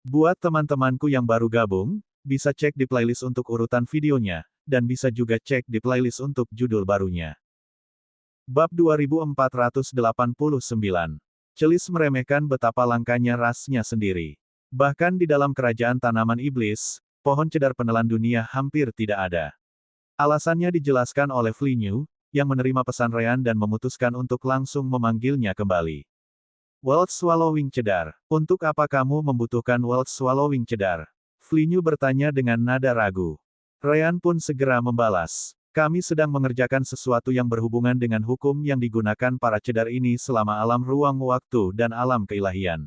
Buat teman-temanku yang baru gabung, bisa cek di playlist untuk urutan videonya, dan bisa juga cek di playlist untuk judul barunya. Bab 2489. Celis meremehkan betapa langkanya rasnya sendiri. Bahkan di dalam kerajaan tanaman iblis, pohon cedar penelan dunia hampir tidak ada. Alasannya dijelaskan oleh Flinyu, yang menerima pesan Ryan dan memutuskan untuk langsung memanggilnya kembali. Wild Swallowing Cedar, untuk apa kamu membutuhkan Wild Swallowing Cedar? Flinyu bertanya dengan nada ragu. Ryan pun segera membalas. Kami sedang mengerjakan sesuatu yang berhubungan dengan hukum yang digunakan para cedar ini selama alam ruang waktu dan alam keilahian.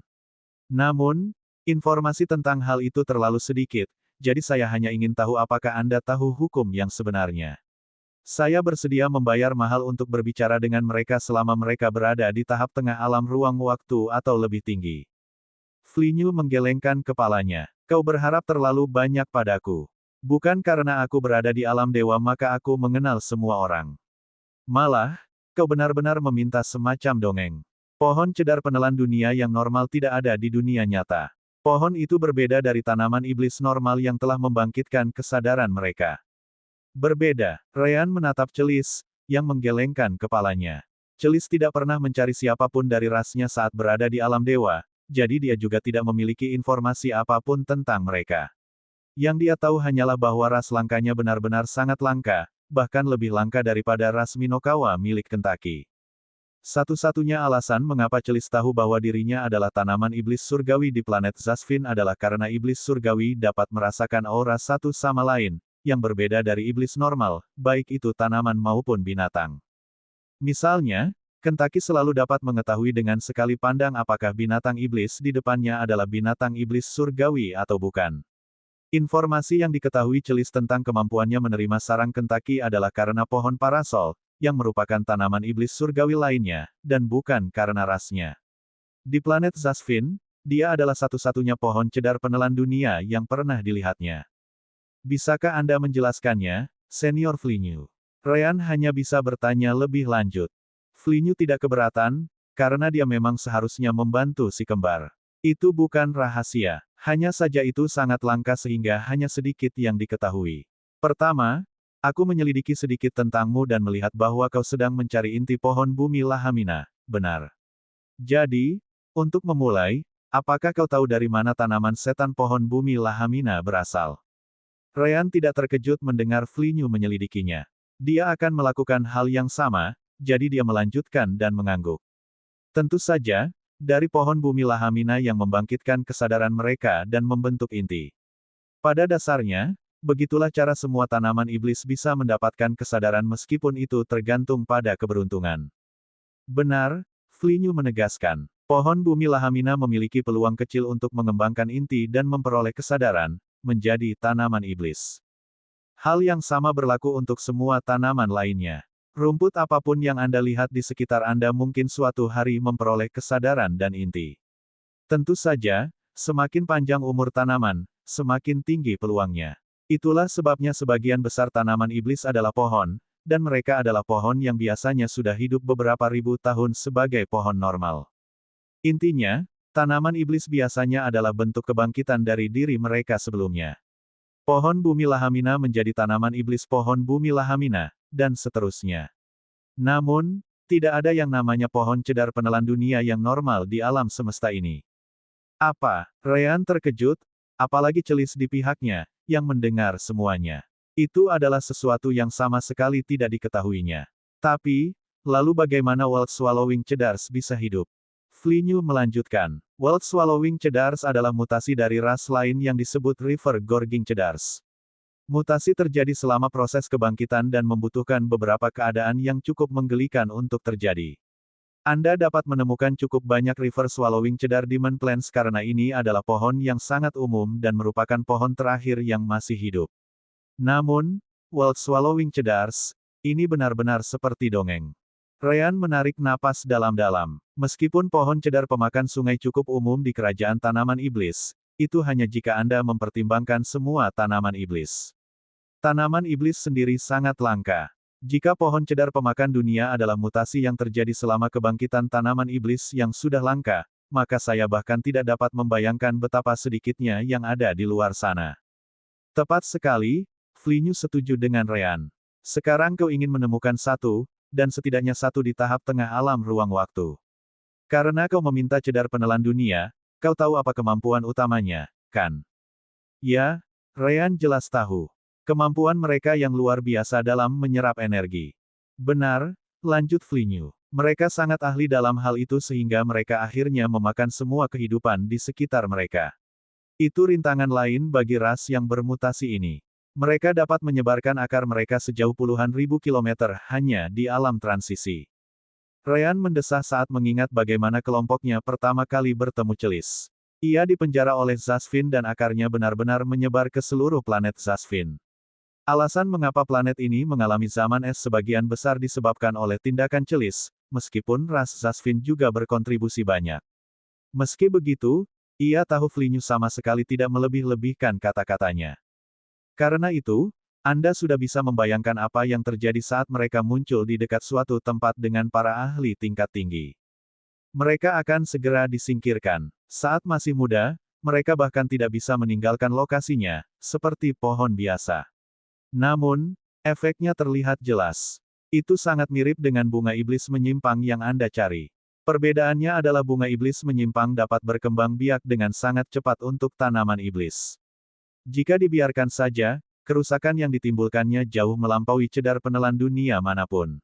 Namun, informasi tentang hal itu terlalu sedikit, jadi saya hanya ingin tahu apakah Anda tahu hukum yang sebenarnya. Saya bersedia membayar mahal untuk berbicara dengan mereka selama mereka berada di tahap tengah alam ruang waktu atau lebih tinggi. Flinyu menggelengkan kepalanya. Kau berharap terlalu banyak padaku. Bukan karena aku berada di alam dewa maka aku mengenal semua orang. Malah, kau benar-benar meminta semacam dongeng. Pohon cedar penelan dunia yang normal tidak ada di dunia nyata. Pohon itu berbeda dari tanaman iblis normal yang telah membangkitkan kesadaran mereka. Berbeda, Ryan menatap Celis, yang menggelengkan kepalanya. Celis tidak pernah mencari siapapun dari rasnya saat berada di alam dewa, jadi dia juga tidak memiliki informasi apapun tentang mereka. Yang dia tahu hanyalah bahwa ras langkanya benar-benar sangat langka, bahkan lebih langka daripada ras Minokawa milik Kentucky. Satu-satunya alasan mengapa Celis tahu bahwa dirinya adalah tanaman iblis surgawi di planet Zasfin adalah karena iblis surgawi dapat merasakan aura satu sama lain, yang berbeda dari iblis normal, baik itu tanaman maupun binatang. Misalnya, Kentucky selalu dapat mengetahui dengan sekali pandang apakah binatang iblis di depannya adalah binatang iblis surgawi atau bukan. Informasi yang diketahui Celis tentang kemampuannya menerima sarang Kentucky adalah karena pohon parasol, yang merupakan tanaman iblis surgawi lainnya, dan bukan karena rasnya. Di planet Zasfin, dia adalah satu-satunya pohon cedar penelan dunia yang pernah dilihatnya. Bisakah Anda menjelaskannya, Senior Flinyu? Ryan hanya bisa bertanya lebih lanjut. Flinyu tidak keberatan, karena dia memang seharusnya membantu si kembar. Itu bukan rahasia, hanya saja itu sangat langka sehingga hanya sedikit yang diketahui. Pertama, aku menyelidiki sedikit tentangmu dan melihat bahwa kau sedang mencari inti pohon bumi Lahamina, benar. Jadi, untuk memulai, apakah kau tahu dari mana tanaman setan pohon bumi Lahamina berasal? Ryan tidak terkejut mendengar Flinyu menyelidikinya. Dia akan melakukan hal yang sama, jadi dia melanjutkan dan mengangguk. Tentu saja, dari pohon bumi Lahamina yang membangkitkan kesadaran mereka dan membentuk inti. Pada dasarnya, begitulah cara semua tanaman iblis bisa mendapatkan kesadaran meskipun itu tergantung pada keberuntungan. Benar, Flinyu menegaskan. Pohon bumi Lahamina memiliki peluang kecil untuk mengembangkan inti dan memperoleh kesadaran, menjadi tanaman iblis. Hal yang sama berlaku untuk semua tanaman lainnya. Rumput apapun yang Anda lihat di sekitar Anda mungkin suatu hari memperoleh kesadaran dan inti. Tentu saja, semakin panjang umur tanaman, semakin tinggi peluangnya. Itulah sebabnya sebagian besar tanaman iblis adalah pohon, dan mereka adalah pohon yang biasanya sudah hidup beberapa ribu tahun sebagai pohon normal. Intinya, tanaman iblis biasanya adalah bentuk kebangkitan dari diri mereka sebelumnya. Pohon bumi Lahamina menjadi tanaman iblis pohon bumi Lahamina, dan seterusnya. Namun, tidak ada yang namanya pohon cedar penelan dunia yang normal di alam semesta ini. Apa? Ryan terkejut, apalagi Celis di pihaknya, yang mendengar semuanya. Itu adalah sesuatu yang sama sekali tidak diketahuinya. Tapi, lalu bagaimana Wild Swallowing Cedars bisa hidup? Flinyu melanjutkan, Wild Swallowing Cedars adalah mutasi dari ras lain yang disebut River Gorging Cedars. Mutasi terjadi selama proses kebangkitan dan membutuhkan beberapa keadaan yang cukup menggelikan untuk terjadi. Anda dapat menemukan cukup banyak River Swallowing Cedar Demon Plants karena ini adalah pohon yang sangat umum dan merupakan pohon terakhir yang masih hidup. Namun, Wild Swallowing Cedars, ini benar-benar seperti dongeng. Ryan menarik napas dalam-dalam. Meskipun pohon cedar pemakan sungai cukup umum di kerajaan tanaman iblis, itu hanya jika Anda mempertimbangkan semua tanaman iblis. Tanaman iblis sendiri sangat langka. Jika pohon cedar pemakan dunia adalah mutasi yang terjadi selama kebangkitan tanaman iblis yang sudah langka, maka saya bahkan tidak dapat membayangkan betapa sedikitnya yang ada di luar sana. Tepat sekali, Flinyu setuju dengan Ryan. Sekarang kau ingin menemukan satu, dan setidaknya satu di tahap tengah alam ruang waktu. Karena kau meminta cedar penelan dunia, kau tahu apa kemampuan utamanya, kan? Ya, Ryan jelas tahu. Kemampuan mereka yang luar biasa dalam menyerap energi. Benar, lanjut Flinyu. Mereka sangat ahli dalam hal itu sehingga mereka akhirnya memakan semua kehidupan di sekitar mereka. Itu rintangan lain bagi ras yang bermutasi ini. Mereka dapat menyebarkan akar mereka sejauh puluhan ribu kilometer hanya di alam transisi. Ryan mendesah saat mengingat bagaimana kelompoknya pertama kali bertemu Celis. Ia dipenjara oleh Zasvin dan akarnya benar-benar menyebar ke seluruh planet Zasvin. Alasan mengapa planet ini mengalami zaman es sebagian besar disebabkan oleh tindakan Celis, meskipun ras Zasvin juga berkontribusi banyak. Meski begitu, ia tahu Flinyu sama sekali tidak melebih-lebihkan kata-katanya. Karena itu, Anda sudah bisa membayangkan apa yang terjadi saat mereka muncul di dekat suatu tempat dengan para ahli tingkat tinggi. Mereka akan segera disingkirkan. Saat masih muda, mereka bahkan tidak bisa meninggalkan lokasinya, seperti pohon biasa. Namun, efeknya terlihat jelas. Itu sangat mirip dengan bunga iblis menyimpang yang Anda cari. Perbedaannya adalah bunga iblis menyimpang dapat berkembang biak dengan sangat cepat untuk tanaman iblis. Jika dibiarkan saja, kerusakan yang ditimbulkannya jauh melampaui cedar penelan dunia manapun.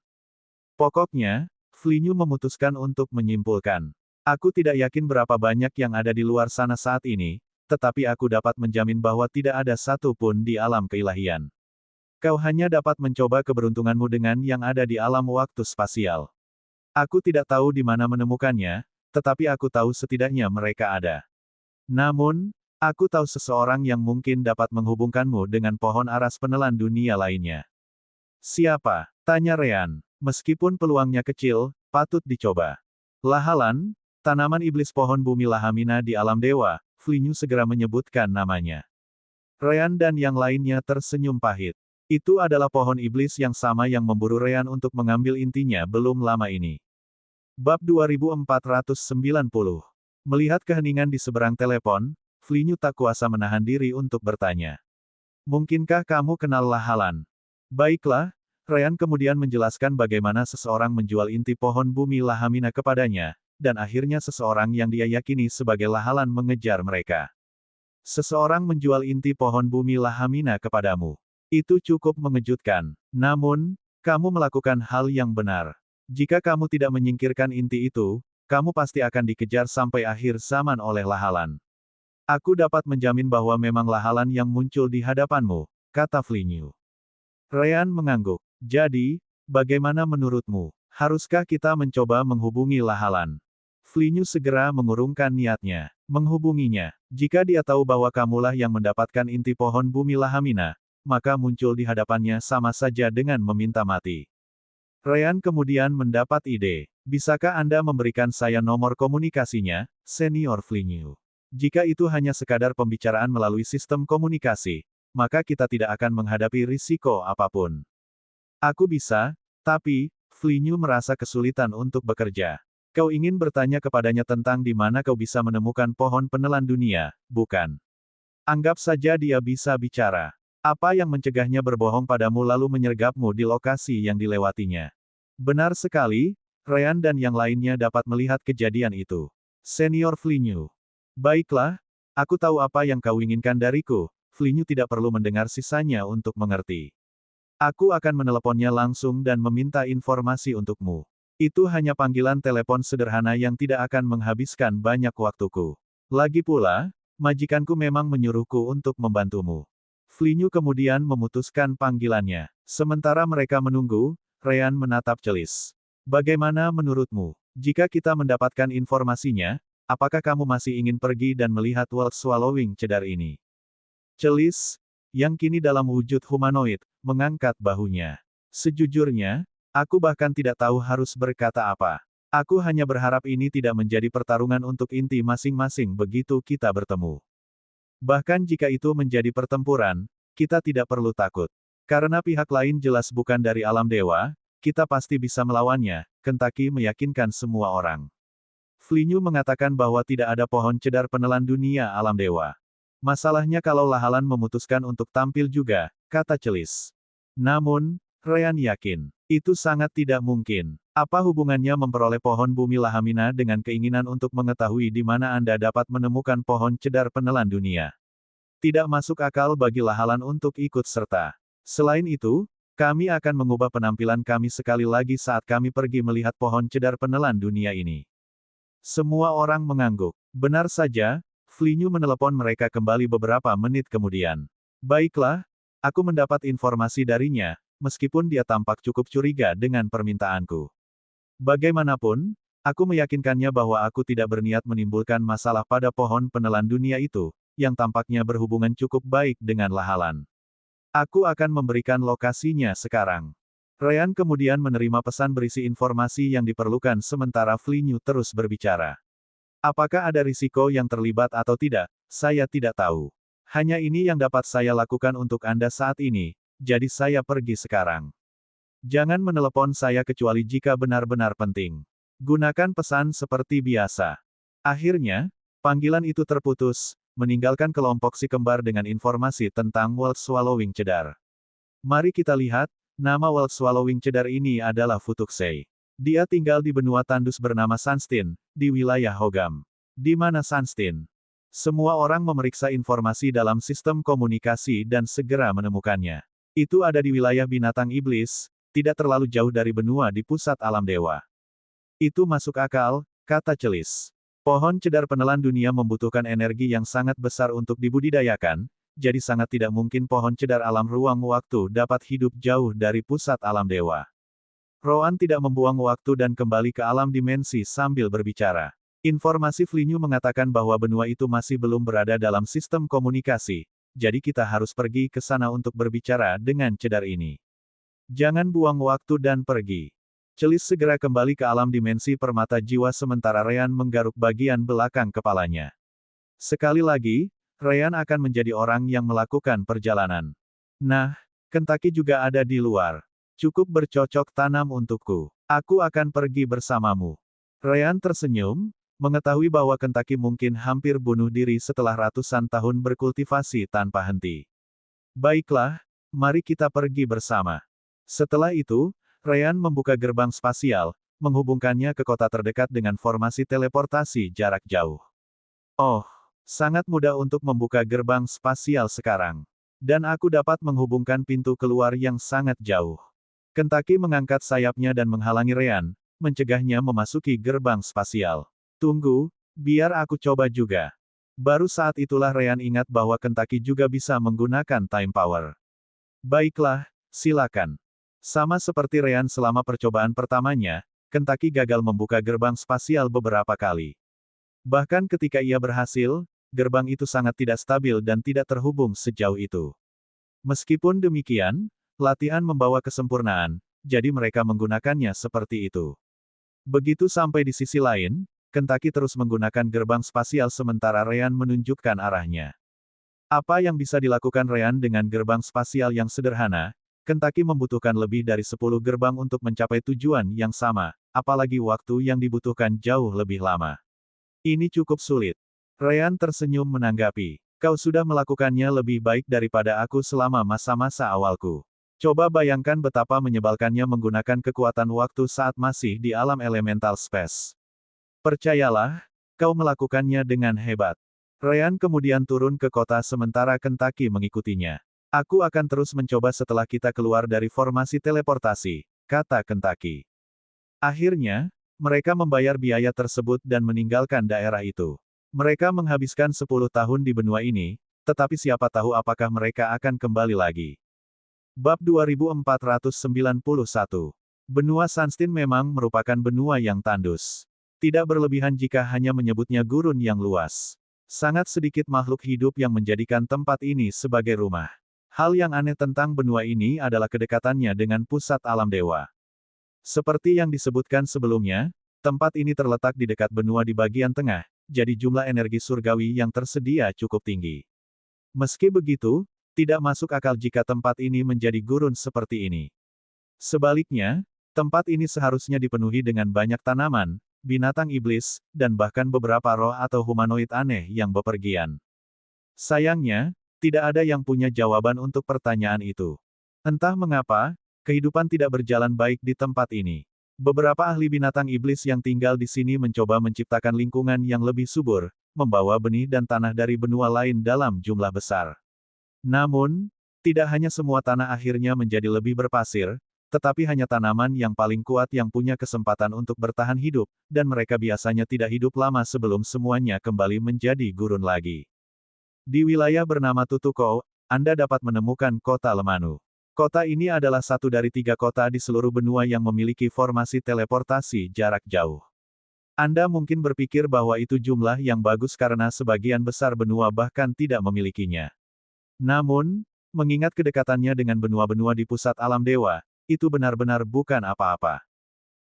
Pokoknya, Flinyu memutuskan untuk menyimpulkan. Aku tidak yakin berapa banyak yang ada di luar sana saat ini, tetapi aku dapat menjamin bahwa tidak ada satu pun di alam keilahian. Kau hanya dapat mencoba keberuntunganmu dengan yang ada di alam waktu spasial. Aku tidak tahu di mana menemukannya, tetapi aku tahu setidaknya mereka ada. Namun, aku tahu seseorang yang mungkin dapat menghubungkanmu dengan pohon aras penelan dunia lainnya. Siapa? Tanya Ryan. Meskipun peluangnya kecil, patut dicoba. Lahalan, tanaman iblis pohon bumi Lahamina di alam dewa, Flinyu segera menyebutkan namanya. Ryan dan yang lainnya tersenyum pahit. Itu adalah pohon iblis yang sama yang memburu Ryan untuk mengambil intinya belum lama ini. Bab 2490. Melihat keheningan di seberang telepon, Flinyu tak kuasa menahan diri untuk bertanya. Mungkinkah kamu kenal Lahalan? Baiklah, Ryan kemudian menjelaskan bagaimana seseorang menjual inti pohon bumi Lahamina kepadanya, dan akhirnya seseorang yang dia yakini sebagai Lahalan mengejar mereka. Seseorang menjual inti pohon bumi Lahamina kepadamu. Itu cukup mengejutkan. Namun, kamu melakukan hal yang benar. Jika kamu tidak menyingkirkan inti itu, kamu pasti akan dikejar sampai akhir zaman oleh Lahalan. Aku dapat menjamin bahwa memang Lahalan yang muncul di hadapanmu, kata Flinyu. Ryan mengangguk. Jadi, bagaimana menurutmu? Haruskah kita mencoba menghubungi Lahalan? Flinyu segera mengurungkan niatnya. Menghubunginya. Jika dia tahu bahwa kamulah yang mendapatkan inti pohon bumi Lahamina, maka muncul di hadapannya sama saja dengan meminta mati. Ryan kemudian mendapat ide. Bisakah Anda memberikan saya nomor komunikasinya, Senior Flinyu? Jika itu hanya sekadar pembicaraan melalui sistem komunikasi, maka kita tidak akan menghadapi risiko apapun. Aku bisa, tapi, Flinyu merasa kesulitan untuk bekerja. Kau ingin bertanya kepadanya tentang di mana kau bisa menemukan pohon penelan dunia, bukan? Anggap saja dia bisa bicara. Apa yang mencegahnya berbohong padamu lalu menyergapmu di lokasi yang dilewatinya? Benar sekali, Ryan dan yang lainnya dapat melihat kejadian itu. Senior Flinyu. Baiklah, aku tahu apa yang kau inginkan dariku. Flinyu tidak perlu mendengar sisanya untuk mengerti. Aku akan meneleponnya langsung dan meminta informasi untukmu. Itu hanya panggilan telepon sederhana yang tidak akan menghabiskan banyak waktuku. Lagi pula, majikanku memang menyuruhku untuk membantumu. Flinyu kemudian memutuskan panggilannya. Sementara mereka menunggu, Ryan menatap Celis. Bagaimana menurutmu? Jika kita mendapatkan informasinya, apakah kamu masih ingin pergi dan melihat World Swallowing cedar ini? Celis, yang kini dalam wujud humanoid, mengangkat bahunya. Sejujurnya, aku bahkan tidak tahu harus berkata apa. Aku hanya berharap ini tidak menjadi pertarungan untuk inti masing-masing begitu kita bertemu. Bahkan jika itu menjadi pertempuran, kita tidak perlu takut. Karena pihak lain jelas bukan dari alam dewa, kita pasti bisa melawannya, Kentucky meyakinkan semua orang. Flinyu mengatakan bahwa tidak ada pohon cedar penelan dunia alam dewa. Masalahnya kalau Lahalan memutuskan untuk tampil juga, kata Celis. Namun, Ryan yakin, itu sangat tidak mungkin. Apa hubungannya memperoleh pohon bumi Lahamina dengan keinginan untuk mengetahui di mana Anda dapat menemukan pohon cedar penelan dunia? Tidak masuk akal bagi Lahalan untuk ikut serta. Selain itu, kami akan mengubah penampilan kami sekali lagi saat kami pergi melihat pohon cedar penelan dunia ini. Semua orang mengangguk. Benar saja, Flinyu menelepon mereka kembali beberapa menit kemudian. Baiklah, aku mendapat informasi darinya, meskipun dia tampak cukup curiga dengan permintaanku. Bagaimanapun, aku meyakinkannya bahwa aku tidak berniat menimbulkan masalah pada pohon penelan dunia itu, yang tampaknya berhubungan cukup baik dengan Lahalan. Aku akan memberikan lokasinya sekarang. Ryan kemudian menerima pesan berisi informasi yang diperlukan sementara Flinyu terus berbicara. Apakah ada risiko yang terlibat atau tidak, saya tidak tahu. Hanya ini yang dapat saya lakukan untuk Anda saat ini, jadi saya pergi sekarang. Jangan menelepon saya kecuali jika benar-benar penting. Gunakan pesan seperti biasa. Akhirnya, panggilan itu terputus, meninggalkan kelompok si kembar dengan informasi tentang World Swallowing Cedar. Mari kita lihat. Nama World Swallowing Cedar ini adalah Futuksei. Dia tinggal di benua tandus bernama Sunstein, di wilayah Hogam. Di mana Sunstein? Semua orang memeriksa informasi dalam sistem komunikasi dan segera menemukannya. Itu ada di wilayah binatang iblis, tidak terlalu jauh dari benua di pusat alam dewa. Itu masuk akal, kata Celis. Pohon cedar penelan dunia membutuhkan energi yang sangat besar untuk dibudidayakan, jadi sangat tidak mungkin pohon cedar alam ruang waktu dapat hidup jauh dari pusat alam dewa. Roan tidak membuang waktu dan kembali ke alam dimensi sambil berbicara. Informasi Flinyu mengatakan bahwa benua itu masih belum berada dalam sistem komunikasi, jadi kita harus pergi ke sana untuk berbicara dengan cedar ini. Jangan buang waktu dan pergi. Celis segera kembali ke alam dimensi permata jiwa sementara Ryan menggaruk bagian belakang kepalanya. Sekali lagi, Ryan akan menjadi orang yang melakukan perjalanan. Nah, Kentucky juga ada di luar. Cukup bercocok tanam untukku. Aku akan pergi bersamamu. Ryan tersenyum, mengetahui bahwa Kentucky mungkin hampir bunuh diri setelah ratusan tahun berkultivasi tanpa henti. Baiklah, mari kita pergi bersama. Setelah itu, Ryan membuka gerbang spasial, menghubungkannya ke kota terdekat dengan formasi teleportasi jarak jauh. Oh, sangat mudah untuk membuka gerbang spasial sekarang. Dan aku dapat menghubungkan pintu keluar yang sangat jauh. Kentucky mengangkat sayapnya dan menghalangi Ryan, mencegahnya memasuki gerbang spasial. Tunggu, biar aku coba juga. Baru saat itulah Ryan ingat bahwa Kentucky juga bisa menggunakan time power. Baiklah, silakan. Sama seperti Ryan selama percobaan pertamanya, Kentucky gagal membuka gerbang spasial beberapa kali. Bahkan ketika ia berhasil, gerbang itu sangat tidak stabil dan tidak terhubung sejauh itu. Meskipun demikian, latihan membawa kesempurnaan, jadi mereka menggunakannya seperti itu. Begitu sampai di sisi lain, Kentucky terus menggunakan gerbang spasial sementara Ryan menunjukkan arahnya. Apa yang bisa dilakukan Ryan dengan gerbang spasial yang sederhana? Kentucky membutuhkan lebih dari 10 gerbang untuk mencapai tujuan yang sama, apalagi waktu yang dibutuhkan jauh lebih lama. Ini cukup sulit. Ryan tersenyum menanggapi. Kau sudah melakukannya lebih baik daripada aku selama masa-masa awalku. Coba bayangkan betapa menyebalkannya menggunakan kekuatan waktu saat masih di alam elemental space. Percayalah, kau melakukannya dengan hebat. Ryan kemudian turun ke kota sementara Kentucky mengikutinya. Aku akan terus mencoba setelah kita keluar dari formasi teleportasi, kata Kentucky. Akhirnya, mereka membayar biaya tersebut dan meninggalkan daerah itu. Mereka menghabiskan 10 tahun di benua ini, tetapi siapa tahu apakah mereka akan kembali lagi. Bab 2491. Benua Sunstein memang merupakan benua yang tandus. Tidak berlebihan jika hanya menyebutnya gurun yang luas. Sangat sedikit makhluk hidup yang menjadikan tempat ini sebagai rumah. Hal yang aneh tentang benua ini adalah kedekatannya dengan pusat alam dewa. Seperti yang disebutkan sebelumnya, tempat ini terletak di dekat benua di bagian tengah, jadi jumlah energi surgawi yang tersedia cukup tinggi. Meski begitu, tidak masuk akal jika tempat ini menjadi gurun seperti ini. Sebaliknya, tempat ini seharusnya dipenuhi dengan banyak tanaman, binatang iblis, dan bahkan beberapa roh atau humanoid aneh yang bepergian. Sayangnya, tidak ada yang punya jawaban untuk pertanyaan itu. Entah mengapa, kehidupan tidak berjalan baik di tempat ini. Beberapa ahli binatang iblis yang tinggal di sini mencoba menciptakan lingkungan yang lebih subur, membawa benih dan tanah dari benua lain dalam jumlah besar. Namun, tidak hanya semua tanah akhirnya menjadi lebih berpasir, tetapi hanya tanaman yang paling kuat yang punya kesempatan untuk bertahan hidup, dan mereka biasanya tidak hidup lama sebelum semuanya kembali menjadi gurun lagi. Di wilayah bernama Tutuko, Anda dapat menemukan kota Lemanu. Kota ini adalah satu dari 3 kota di seluruh benua yang memiliki formasi teleportasi jarak jauh. Anda mungkin berpikir bahwa itu jumlah yang bagus karena sebagian besar benua bahkan tidak memilikinya. Namun, mengingat kedekatannya dengan benua-benua di pusat alam dewa, itu benar-benar bukan apa-apa.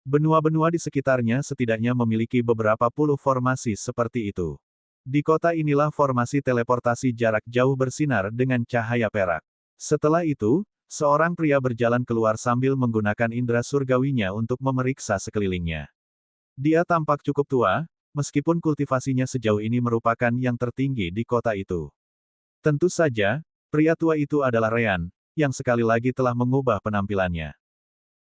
Benua-benua di sekitarnya setidaknya memiliki beberapa puluh formasi seperti itu. Di kota inilah formasi teleportasi jarak jauh bersinar dengan cahaya perak. Setelah itu, seorang pria berjalan keluar sambil menggunakan indera surgawinya untuk memeriksa sekelilingnya. Dia tampak cukup tua, meskipun kultivasinya sejauh ini merupakan yang tertinggi di kota itu. Tentu saja, pria tua itu adalah Ryan, yang sekali lagi telah mengubah penampilannya.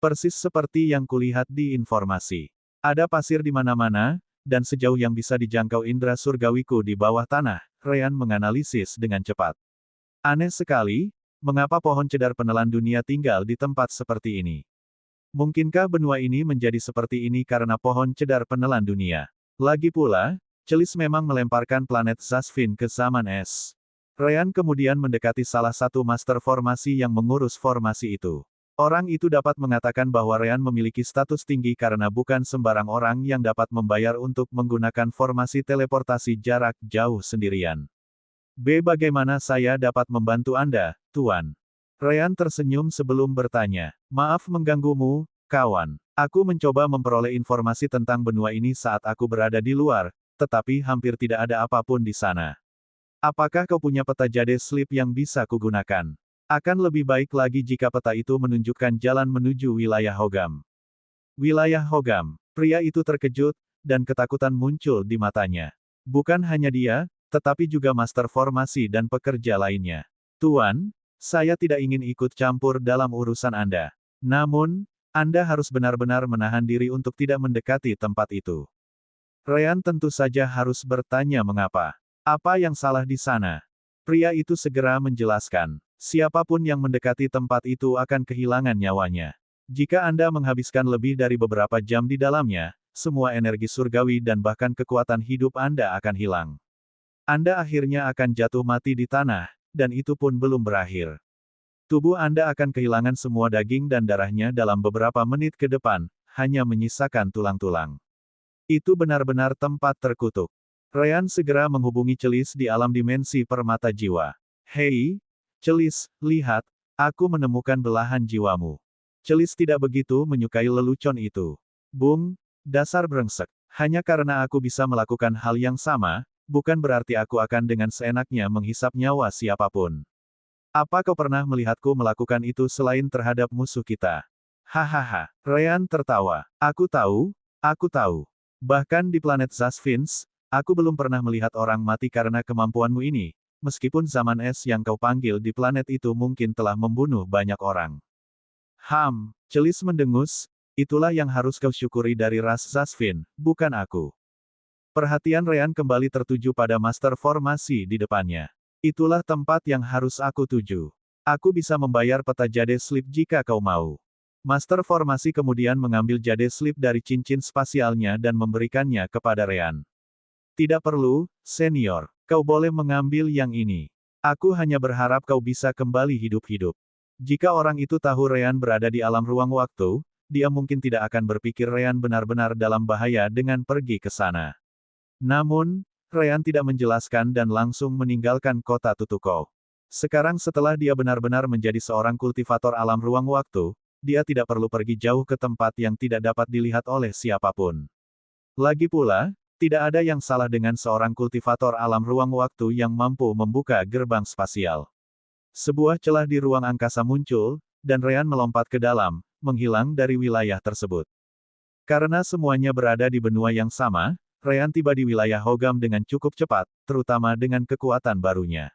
Persis seperti yang kulihat di informasi. Ada pasir di mana-mana, dan sejauh yang bisa dijangkau indera surgawiku di bawah tanah, Ryan menganalisis dengan cepat. Aneh sekali, mengapa pohon cedar penelan dunia tinggal di tempat seperti ini? Mungkinkah benua ini menjadi seperti ini karena pohon cedar penelan dunia? Lagi pula, Celis memang melemparkan planet Zasfin ke zaman es. Ryan kemudian mendekati salah satu master formasi yang mengurus formasi itu. Orang itu dapat mengatakan bahwa Ryan memiliki status tinggi karena bukan sembarang orang yang dapat membayar untuk menggunakan formasi teleportasi jarak jauh sendirian. Bagaimana saya dapat membantu Anda, Tuan? Ryan tersenyum sebelum bertanya. Maaf mengganggumu, kawan. Aku mencoba memperoleh informasi tentang benua ini saat aku berada di luar, tetapi hampir tidak ada apapun di sana. Apakah kau punya peta jade slip yang bisa kugunakan? Akan lebih baik lagi jika peta itu menunjukkan jalan menuju wilayah Hogam. Wilayah Hogam. Pria itu terkejut, dan ketakutan muncul di matanya. Bukan hanya dia, tetapi juga master formasi dan pekerja lainnya. Tuan, saya tidak ingin ikut campur dalam urusan Anda. Namun, Anda harus benar-benar menahan diri untuk tidak mendekati tempat itu. Ryan tentu saja harus bertanya mengapa. Apa yang salah di sana? Pria itu segera menjelaskan. Siapapun yang mendekati tempat itu akan kehilangan nyawanya. Jika Anda menghabiskan lebih dari beberapa jam di dalamnya, semua energi surgawi dan bahkan kekuatan hidup Anda akan hilang. Anda akhirnya akan jatuh mati di tanah, dan itu pun belum berakhir. Tubuh Anda akan kehilangan semua daging dan darahnya dalam beberapa menit ke depan, hanya menyisakan tulang-tulang. Itu benar-benar tempat terkutuk. Ryan segera menghubungi Celis di alam dimensi permata jiwa. Hei, Celis, lihat, aku menemukan belahan jiwamu. Celis tidak begitu menyukai lelucon itu. Bung, dasar brengsek. Hanya karena aku bisa melakukan hal yang sama, bukan berarti aku akan dengan seenaknya menghisap nyawa siapapun. Apa kau pernah melihatku melakukan itu selain terhadap musuh kita? Hahaha. Ryan tertawa. Aku tahu. Bahkan di planet Zasfins, aku belum pernah melihat orang mati karena kemampuanmu ini, meskipun zaman es yang kau panggil di planet itu mungkin telah membunuh banyak orang. Celis mendengus, itulah yang harus kau syukuri dari ras Zasfin, bukan aku. Perhatian Ryan kembali tertuju pada master formasi di depannya. Itulah tempat yang harus aku tuju. Aku bisa membayar peta jade slip jika kau mau. Master formasi kemudian mengambil jade slip dari cincin spasialnya dan memberikannya kepada Ryan. Tidak perlu, senior. Kau boleh mengambil yang ini. Aku hanya berharap kau bisa kembali hidup-hidup. Jika orang itu tahu Ryan berada di alam ruang waktu, dia mungkin tidak akan berpikir Ryan benar-benar dalam bahaya dengan pergi ke sana. Namun, Ryan tidak menjelaskan dan langsung meninggalkan kota Tutuko. Sekarang setelah dia benar-benar menjadi seorang kultivator alam ruang waktu, dia tidak perlu pergi jauh ke tempat yang tidak dapat dilihat oleh siapapun. Lagi pula, tidak ada yang salah dengan seorang kultivator alam ruang waktu yang mampu membuka gerbang spasial. Sebuah celah di ruang angkasa muncul, dan Ryan melompat ke dalam, menghilang dari wilayah tersebut. Karena semuanya berada di benua yang sama, Ryan tiba di wilayah Hogam dengan cukup cepat, terutama dengan kekuatan barunya.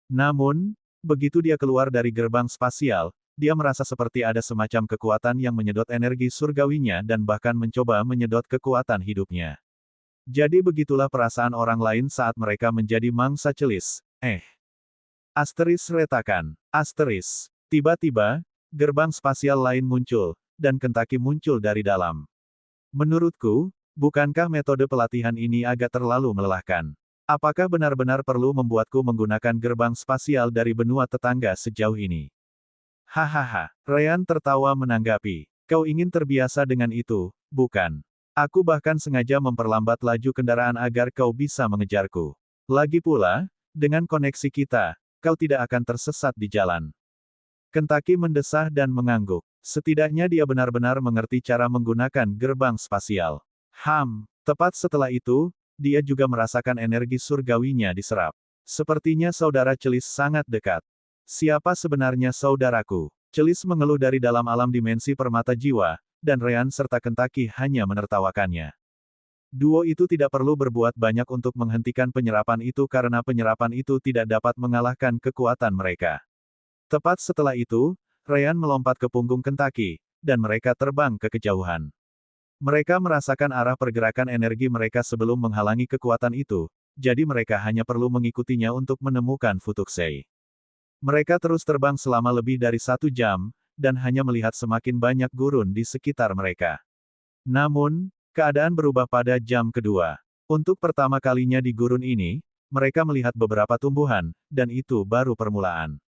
Namun, begitu dia keluar dari gerbang spasial, dia merasa seperti ada semacam kekuatan yang menyedot energi surgawinya dan bahkan mencoba menyedot kekuatan hidupnya. Jadi begitulah perasaan orang lain saat mereka menjadi mangsa celis. Asteris retakan. Asteris. Tiba-tiba, gerbang spasial lain muncul, dan Kentucky muncul dari dalam. Menurutku, bukankah metode pelatihan ini agak terlalu melelahkan? Apakah benar-benar perlu membuatku menggunakan gerbang spasial dari benua tetangga sejauh ini? Hahaha. Ryan tertawa menanggapi. Kau ingin terbiasa dengan itu, bukan? Aku bahkan sengaja memperlambat laju kendaraan agar kau bisa mengejarku. Lagi pula, dengan koneksi kita, kau tidak akan tersesat di jalan. Kentucky mendesah dan mengangguk. Setidaknya dia benar-benar mengerti cara menggunakan gerbang spasial. Tepat setelah itu, dia juga merasakan energi surgawinya diserap. Sepertinya saudara Celis sangat dekat. Siapa sebenarnya saudaraku? Celis mengeluh dari dalam alam dimensi permata jiwa, dan Ryan serta Kentucky hanya menertawakannya. Duo itu tidak perlu berbuat banyak untuk menghentikan penyerapan itu karena penyerapan itu tidak dapat mengalahkan kekuatan mereka. Tepat setelah itu, Ryan melompat ke punggung Kentucky, dan mereka terbang ke kejauhan. Mereka merasakan arah pergerakan energi mereka sebelum menghalangi kekuatan itu, jadi mereka hanya perlu mengikutinya untuk menemukan Futuksei. Mereka terus terbang selama lebih dari 1 jam, dan hanya melihat semakin banyak gurun di sekitar mereka. Namun, keadaan berubah pada jam kedua. Untuk pertama kalinya di gurun ini, mereka melihat beberapa tumbuhan, dan itu baru permulaan.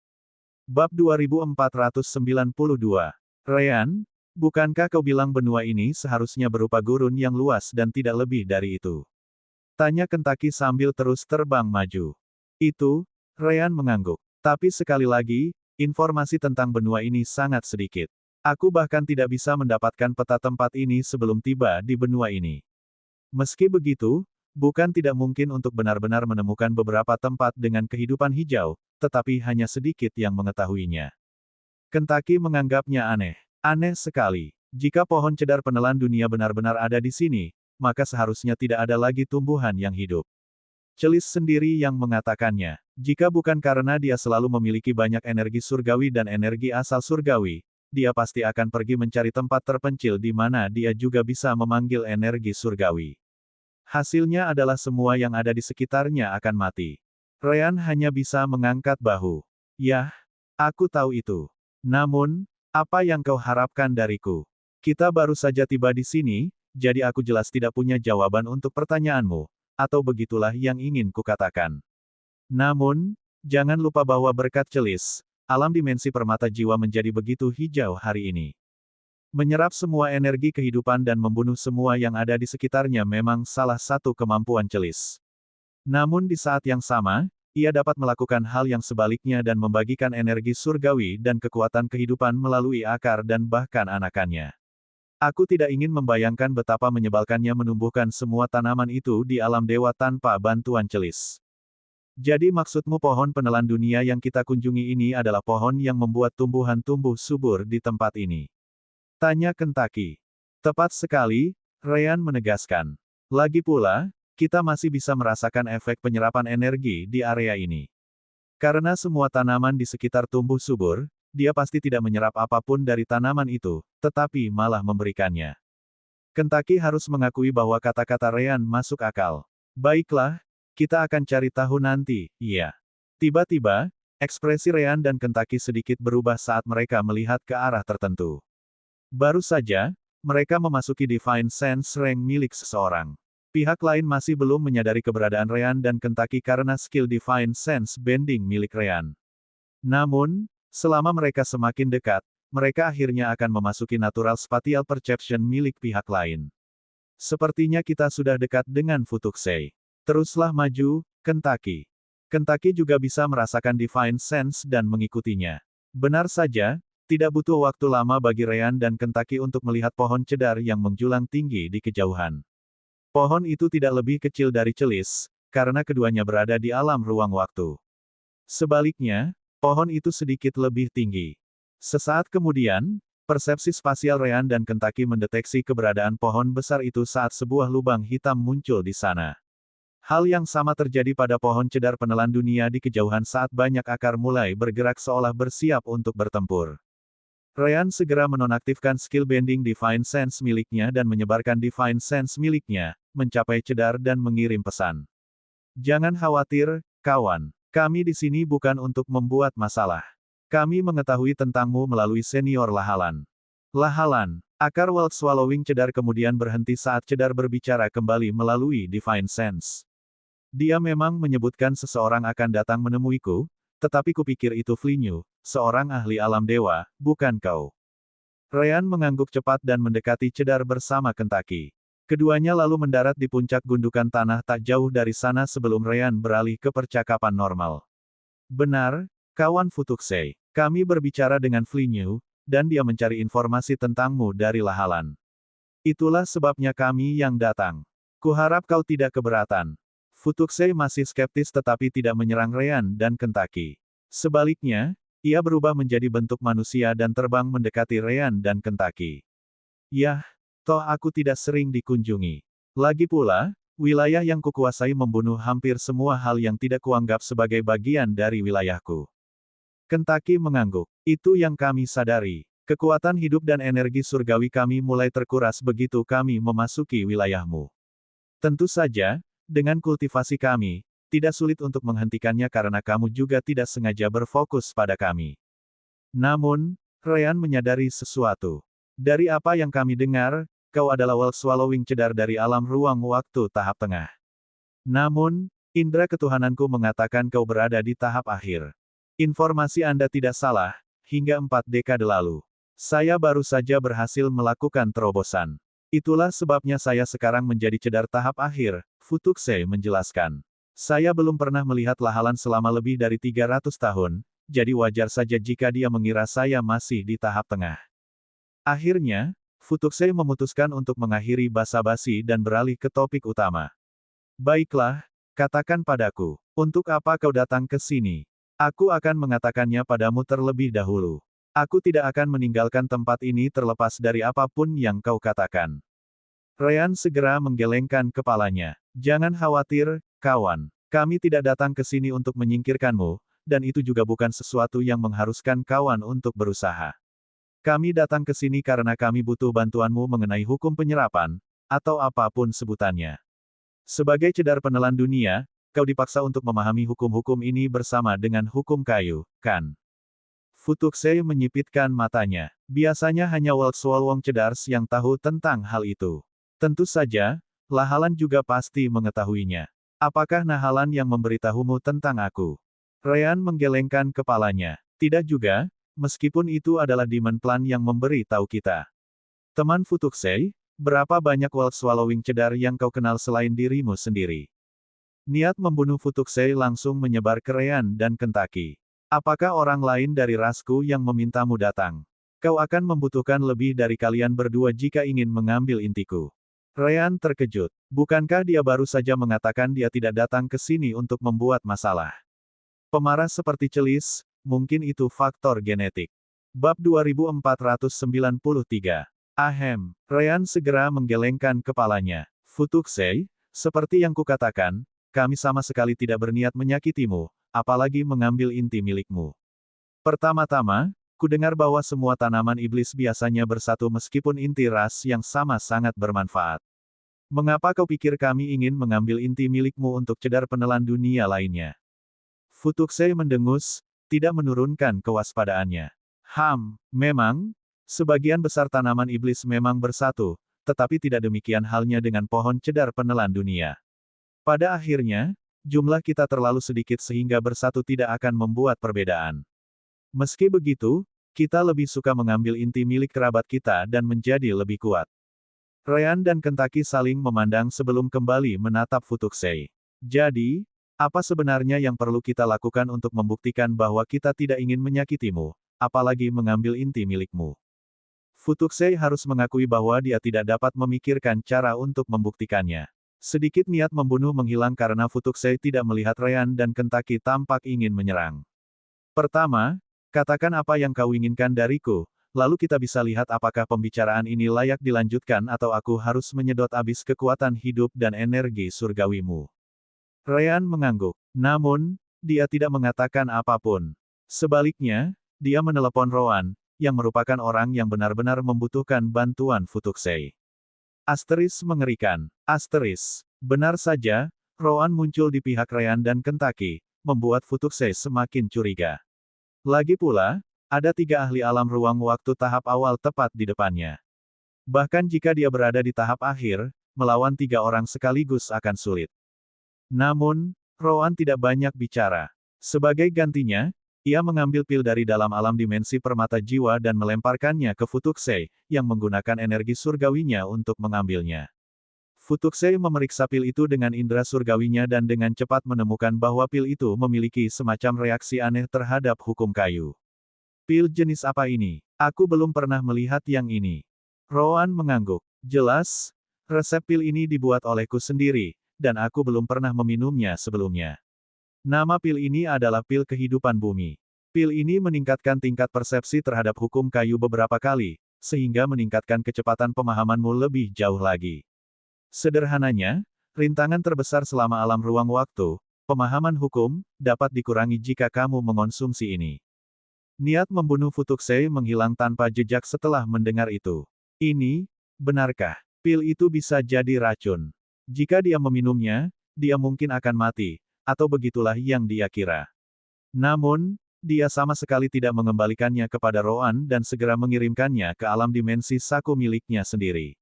Bab 2492. Ryan, bukankah kau bilang benua ini seharusnya berupa gurun yang luas dan tidak lebih dari itu? Tanya Kentucky sambil terus terbang maju. Itu, Ryan mengangguk. Tapi sekali lagi, informasi tentang benua ini sangat sedikit. Aku bahkan tidak bisa mendapatkan peta tempat ini sebelum tiba di benua ini. Meski begitu, bukan tidak mungkin untuk benar-benar menemukan beberapa tempat dengan kehidupan hijau, tetapi hanya sedikit yang mengetahuinya. Kentucky menganggapnya aneh. Aneh sekali. Jika pohon cedar penelan dunia benar-benar ada di sini, maka seharusnya tidak ada lagi tumbuhan yang hidup. Celis sendiri yang mengatakannya. Jika bukan karena dia selalu memiliki banyak energi surgawi dan energi asal surgawi, dia pasti akan pergi mencari tempat terpencil di mana dia juga bisa memanggil energi surgawi. Hasilnya adalah semua yang ada di sekitarnya akan mati. Ryan hanya bisa mengangkat bahu. Yah, aku tahu itu. Namun, apa yang kau harapkan dariku? Kita baru saja tiba di sini, jadi aku jelas tidak punya jawaban untuk pertanyaanmu, atau begitulah yang ingin kukatakan. Namun, jangan lupa bahwa berkat Celis, alam dimensi permata jiwa menjadi begitu hijau hari ini. Menyerap semua energi kehidupan dan membunuh semua yang ada di sekitarnya memang salah satu kemampuan Celis. Namun di saat yang sama, ia dapat melakukan hal yang sebaliknya dan membagikan energi surgawi dan kekuatan kehidupan melalui akar dan bahkan anakannya. Aku tidak ingin membayangkan betapa menyebalkannya menumbuhkan semua tanaman itu di alam dewa tanpa bantuan Celis. Jadi maksudmu pohon penelan dunia yang kita kunjungi ini adalah pohon yang membuat tumbuhan tumbuh subur di tempat ini? Tanya Kentucky. Tepat sekali, Ryan menegaskan. Lagi pula, kita masih bisa merasakan efek penyerapan energi di area ini. Karena semua tanaman di sekitar tumbuh subur, dia pasti tidak menyerap apapun dari tanaman itu, tetapi malah memberikannya. Kentucky harus mengakui bahwa kata-kata Ryan masuk akal. Baiklah, kita akan cari tahu nanti, iya. Tiba-tiba, ekspresi Ryan dan Kentucky sedikit berubah saat mereka melihat ke arah tertentu. Baru saja, mereka memasuki Divine Sense rank milik seseorang. Pihak lain masih belum menyadari keberadaan Ryan dan Kentucky karena skill Divine Sense Bending milik Ryan. Namun, selama mereka semakin dekat, mereka akhirnya akan memasuki Natural Spatial Perception milik pihak lain. Sepertinya kita sudah dekat dengan Futuksei. Teruslah maju, Kentucky. Kentucky juga bisa merasakan Divine Sense dan mengikutinya. Benar saja, tidak butuh waktu lama bagi Ryan dan Kentucky untuk melihat pohon cedar yang menjulang tinggi di kejauhan. Pohon itu tidak lebih kecil dari Celis, karena keduanya berada di alam ruang waktu. Sebaliknya, pohon itu sedikit lebih tinggi. Sesaat kemudian, Persepsi spasial Ryan dan Kentucky mendeteksi keberadaan pohon besar itu saat sebuah lubang hitam muncul di sana. Hal yang sama terjadi pada pohon cedar penelan dunia di kejauhan saat banyak akar mulai bergerak seolah bersiap untuk bertempur. Ryan segera menonaktifkan skill bending Divine Sense miliknya dan menyebarkan Divine Sense miliknya, mencapai cedar dan mengirim pesan. Jangan khawatir, kawan. Kami di sini bukan untuk membuat masalah. Kami mengetahui tentangmu melalui senior Lahalan. Lahalan, akar World Swallowing Cedar kemudian berhenti saat cedar berbicara kembali melalui Divine Sense. Dia memang menyebutkan seseorang akan datang menemuiku, tetapi kupikir itu Flinyu, seorang ahli alam dewa, bukan kau. Ryan mengangguk cepat dan mendekati cedar bersama Kentucky. Keduanya lalu mendarat di puncak gundukan tanah tak jauh dari sana sebelum Ryan beralih ke percakapan normal. Benar, kawan Futuksei. Kami berbicara dengan Flinyu, dan dia mencari informasi tentangmu dari Lahalan. Itulah sebabnya kami yang datang. Kuharap kau tidak keberatan. Futuksei masih skeptis tetapi tidak menyerang Ryan dan Kentucky. Sebaliknya, ia berubah menjadi bentuk manusia dan terbang mendekati Ryan dan Kentucky. Yah, toh aku tidak sering dikunjungi. Lagi pula, wilayah yang kukuasai membunuh hampir semua hal yang tidak kuanggap sebagai bagian dari wilayahku. Kentucky mengangguk. Itu yang kami sadari. Kekuatan hidup dan energi surgawi kami mulai terkuras begitu kami memasuki wilayahmu. Tentu saja, dengan kultivasi kami, tidak sulit untuk menghentikannya karena kamu juga tidak sengaja berfokus pada kami. Namun, Ryan menyadari sesuatu. Dari apa yang kami dengar, kau adalah World Swallowing Cedar dari alam ruang waktu tahap tengah. Namun, indera ketuhananku mengatakan kau berada di tahap akhir. Informasi Anda tidak salah, hingga 4 dekade lalu. Saya baru saja berhasil melakukan terobosan. Itulah sebabnya saya sekarang menjadi cedar tahap akhir, Futuksei menjelaskan. Saya belum pernah melihat Lahalan selama lebih dari 300 tahun, jadi wajar saja jika dia mengira saya masih di tahap tengah. Akhirnya, Futuksei memutuskan untuk mengakhiri basa-basi dan beralih ke topik utama. Baiklah, katakan padaku, untuk apa kau datang ke sini? Aku akan mengatakannya padamu terlebih dahulu. Aku tidak akan meninggalkan tempat ini terlepas dari apapun yang kau katakan. Ryan segera menggelengkan kepalanya. Jangan khawatir, kawan. Kami tidak datang ke sini untuk menyingkirkanmu, dan itu juga bukan sesuatu yang mengharuskan kawan untuk berusaha. Kami datang ke sini karena kami butuh bantuanmu mengenai hukum penyerapan, atau apapun sebutannya. Sebagai cedar penelan dunia, kau dipaksa untuk memahami hukum-hukum ini bersama dengan hukum kayu, kan? Futuksei menyipitkan matanya. Biasanya hanya World Swallowing Cedars yang tahu tentang hal itu. Tentu saja, Lahalan juga pasti mengetahuinya. Apakah Nahalan yang memberitahumu tentang aku? Ryan menggelengkan kepalanya. Tidak juga, meskipun itu adalah Demon Plan yang memberi tahu kita. Teman Futuksei, berapa banyak World Swallowing Cedar yang kau kenal selain dirimu sendiri? Niat membunuh Futuksei langsung menyebar ke Ryan dan Kentucky. Apakah orang lain dari rasku yang memintamu datang? Kau akan membutuhkan lebih dari kalian berdua jika ingin mengambil intiku. Ryan terkejut. Bukankah dia baru saja mengatakan dia tidak datang ke sini untuk membuat masalah? Pemarah seperti Celis, mungkin itu faktor genetik. Bab 2493. Ahem. Ryan segera menggelengkan kepalanya. Futuksei, seperti yang kukatakan, kami sama sekali tidak berniat menyakitimu, apalagi mengambil inti milikmu. Pertama-tama, kudengar bahwa semua tanaman iblis biasanya bersatu meskipun inti ras yang sama sangat bermanfaat. Mengapa kau pikir kami ingin mengambil inti milikmu untuk cedar penelan dunia lainnya? Futuksei mendengus, tidak menurunkan kewaspadaannya. Memang, sebagian besar tanaman iblis memang bersatu, tetapi tidak demikian halnya dengan pohon cedar penelan dunia. Pada akhirnya, jumlah kita terlalu sedikit sehingga bersatu tidak akan membuat perbedaan. Meski begitu, kita lebih suka mengambil inti milik kerabat kita dan menjadi lebih kuat. Ryan dan Kentucky saling memandang sebelum kembali menatap Futuksei. Jadi, apa sebenarnya yang perlu kita lakukan untuk membuktikan bahwa kita tidak ingin menyakitimu, apalagi mengambil inti milikmu? Futuksei harus mengakui bahwa dia tidak dapat memikirkan cara untuk membuktikannya. Sedikit niat membunuh menghilang karena Futuksei tidak melihat Ryan dan Kentucky tampak ingin menyerang. Pertama, katakan apa yang kau inginkan dariku, lalu kita bisa lihat apakah pembicaraan ini layak dilanjutkan atau aku harus menyedot habis kekuatan hidup dan energi surgawimu. Ryan mengangguk. Namun, dia tidak mengatakan apapun. Sebaliknya, dia menelepon Rowan, yang merupakan orang yang benar-benar membutuhkan bantuan Futuksei. Asteris mengerikan. Asteris. Benar saja, Rowan muncul di pihak Ryan dan Kentucky, membuat Futuksei semakin curiga. Lagi pula, ada 3 ahli alam ruang waktu tahap awal tepat di depannya. Bahkan jika dia berada di tahap akhir, melawan 3 orang sekaligus akan sulit. Namun, Rowan tidak banyak bicara. Sebagai gantinya, ia mengambil pil dari dalam alam dimensi permata jiwa dan melemparkannya ke Futuksei, yang menggunakan energi surgawinya untuk mengambilnya. Futuksei memeriksa pil itu dengan indera surgawinya dan dengan cepat menemukan bahwa pil itu memiliki semacam reaksi aneh terhadap hukum kayu. Pil jenis apa ini? Aku belum pernah melihat yang ini. Rowan mengangguk. Jelas, resep pil ini dibuat olehku sendiri, dan aku belum pernah meminumnya sebelumnya. Nama pil ini adalah pil kehidupan bumi. Pil ini meningkatkan tingkat persepsi terhadap hukum kayu beberapa kali, sehingga meningkatkan kecepatan pemahamanmu lebih jauh lagi. Sederhananya, rintangan terbesar selama alam ruang waktu, pemahaman hukum, dapat dikurangi jika kamu mengonsumsi ini. Niat membunuh Futuksei menghilang tanpa jejak setelah mendengar itu. Ini, benarkah? Pil itu bisa jadi racun. Jika dia meminumnya, dia mungkin akan mati, atau begitulah yang dia kira. Namun, dia sama sekali tidak mengembalikannya kepada Rowan dan segera mengirimkannya ke alam dimensi saku miliknya sendiri.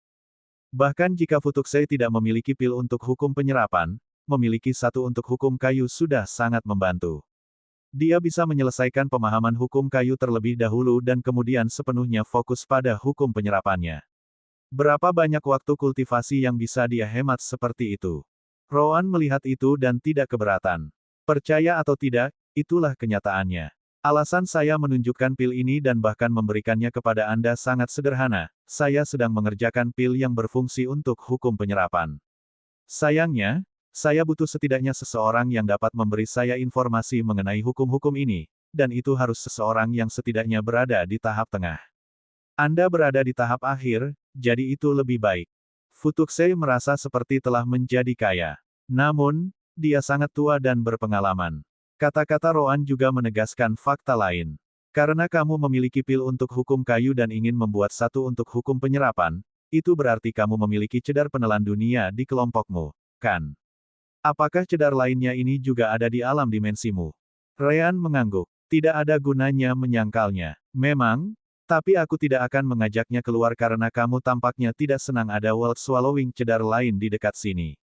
Bahkan jika Futuksei tidak memiliki pil untuk hukum penyerapan, memiliki satu untuk hukum kayu sudah sangat membantu. Dia bisa menyelesaikan pemahaman hukum kayu terlebih dahulu dan kemudian sepenuhnya fokus pada hukum penyerapannya. Berapa banyak waktu kultivasi yang bisa dia hemat seperti itu? Rowan melihat itu dan tidak keberatan. Percaya atau tidak, itulah kenyataannya. Alasan saya menunjukkan pil ini dan bahkan memberikannya kepada Anda sangat sederhana. Saya sedang mengerjakan pil yang berfungsi untuk hukum penyerapan. Sayangnya, saya butuh setidaknya seseorang yang dapat memberi saya informasi mengenai hukum-hukum ini, dan itu harus seseorang yang setidaknya berada di tahap tengah. Anda berada di tahap akhir, jadi itu lebih baik. Futuksei merasa seperti telah menjadi kaya. Namun, dia sangat tua dan berpengalaman. Kata-kata Rowan juga menegaskan fakta lain. Karena kamu memiliki pil untuk hukum kayu dan ingin membuat satu untuk hukum penyerapan, itu berarti kamu memiliki cedar penelan dunia di kelompokmu, kan? Apakah cedar lainnya ini juga ada di alam dimensimu? Ryan mengangguk. Tidak ada gunanya menyangkalnya. Memang, tapi aku tidak akan mengajaknya keluar karena kamu tampaknya tidak senang ada world swallowing cedar lain di dekat sini.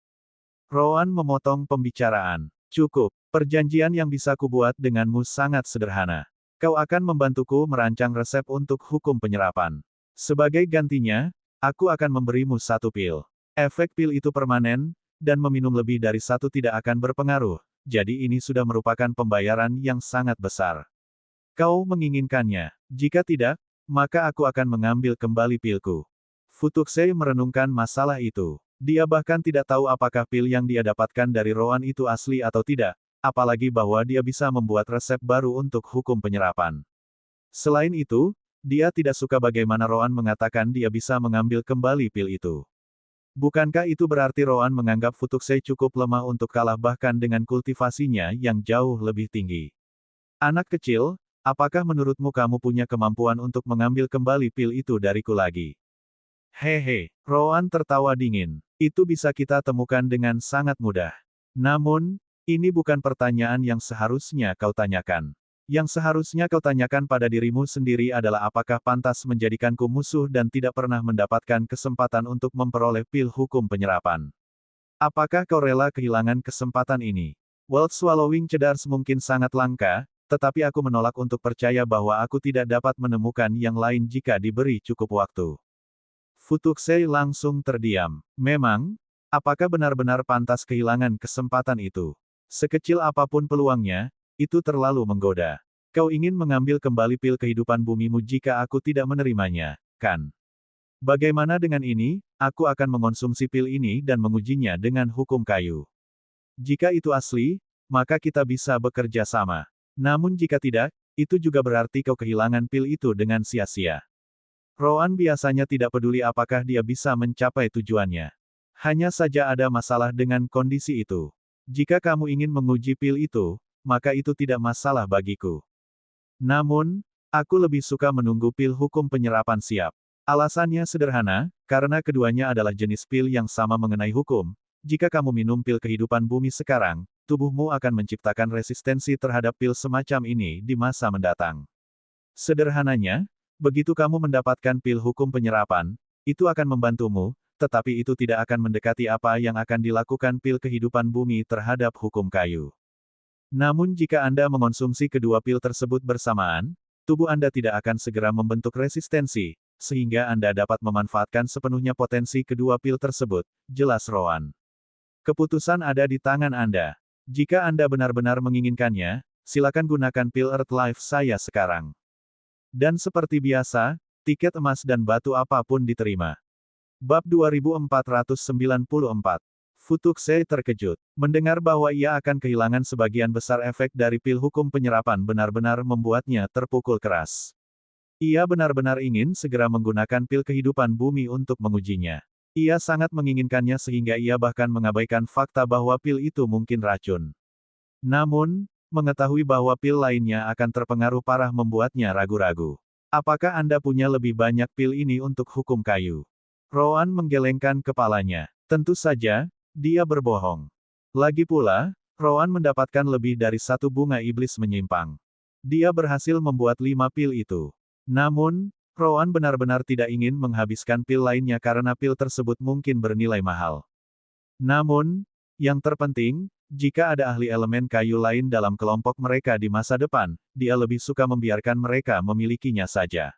Rowan memotong pembicaraan. Cukup, perjanjian yang bisa kubuat denganmu sangat sederhana. Kau akan membantuku merancang resep untuk hukum penyerapan. Sebagai gantinya, aku akan memberimu satu pil. Efek pil itu permanen, dan meminum lebih dari satu tidak akan berpengaruh, jadi ini sudah merupakan pembayaran yang sangat besar. Kau menginginkannya. Jika tidak, maka aku akan mengambil kembali pilku. Futuksei merenungkan masalah itu. Dia bahkan tidak tahu apakah pil yang dia dapatkan dari Rowan itu asli atau tidak, apalagi bahwa dia bisa membuat resep baru untuk hukum penyerapan. Selain itu, dia tidak suka bagaimana Rowan mengatakan dia bisa mengambil kembali pil itu. Bukankah itu berarti Rowan menganggap Futuksei cukup lemah untuk kalah bahkan dengan kultivasinya yang jauh lebih tinggi? Anak kecil, apakah menurutmu kamu punya kemampuan untuk mengambil kembali pil itu dariku lagi? Hehe, Rowan tertawa dingin. Itu bisa kita temukan dengan sangat mudah. Namun, ini bukan pertanyaan yang seharusnya kau tanyakan. Yang seharusnya kau tanyakan pada dirimu sendiri adalah apakah pantas menjadikanku musuh dan tidak pernah mendapatkan kesempatan untuk memperoleh pil hukum penyerapan. Apakah kau rela kehilangan kesempatan ini? World Swallowing Cedar mungkin sangat langka, tetapi aku menolak untuk percaya bahwa aku tidak dapat menemukan yang lain jika diberi cukup waktu. Futuksei langsung terdiam. Memang, apakah benar-benar pantas kehilangan kesempatan itu? Sekecil apapun peluangnya, itu terlalu menggoda. Kau ingin mengambil kembali pil kehidupan bumimu jika aku tidak menerimanya, kan? Bagaimana dengan ini, aku akan mengonsumsi pil ini dan mengujinya dengan hukum kayu. Jika itu asli, maka kita bisa bekerja sama. Namun jika tidak, itu juga berarti kau kehilangan pil itu dengan sia-sia. Rowan biasanya tidak peduli apakah dia bisa mencapai tujuannya. Hanya saja ada masalah dengan kondisi itu. Jika kamu ingin menguji pil itu, maka itu tidak masalah bagiku. Namun, aku lebih suka menunggu pil hukum penyerapan siap. Alasannya sederhana, karena keduanya adalah jenis pil yang sama mengenai hukum. Jika kamu minum pil kehidupan bumi sekarang, tubuhmu akan menciptakan resistensi terhadap pil semacam ini di masa mendatang. Sederhananya, begitu kamu mendapatkan pil hukum penyerapan, itu akan membantumu, tetapi itu tidak akan mendekati apa yang akan dilakukan pil kehidupan bumi terhadap hukum kayu. Namun jika Anda mengonsumsi kedua pil tersebut bersamaan, tubuh Anda tidak akan segera membentuk resistensi, sehingga Anda dapat memanfaatkan sepenuhnya potensi kedua pil tersebut, jelas Rowan. Keputusan ada di tangan Anda. Jika Anda benar-benar menginginkannya, silakan gunakan pil Earth Life saya sekarang. Dan seperti biasa, tiket emas dan batu apapun diterima. Bab 2494. Futukse terkejut. Mendengar bahwa ia akan kehilangan sebagian besar efek dari pil hukum penyerapan benar-benar membuatnya terpukul keras. Ia benar-benar ingin segera menggunakan pil kehidupan bumi untuk mengujinya. Ia sangat menginginkannya sehingga ia bahkan mengabaikan fakta bahwa pil itu mungkin racun. Namun, mengetahui bahwa pil lainnya akan terpengaruh parah membuatnya ragu-ragu. Apakah Anda punya lebih banyak pil ini untuk hukum kayu? Rowan menggelengkan kepalanya. Tentu saja, dia berbohong. Lagi pula, Rowan mendapatkan lebih dari satu bunga iblis menyimpang. Dia berhasil membuat 5 pil itu. Namun, Rowan benar-benar tidak ingin menghabiskan pil lainnya karena pil tersebut mungkin bernilai mahal. Namun, yang terpenting, jika ada ahli elemen kayu lain dalam kelompok mereka di masa depan, dia lebih suka membiarkan mereka memilikinya saja.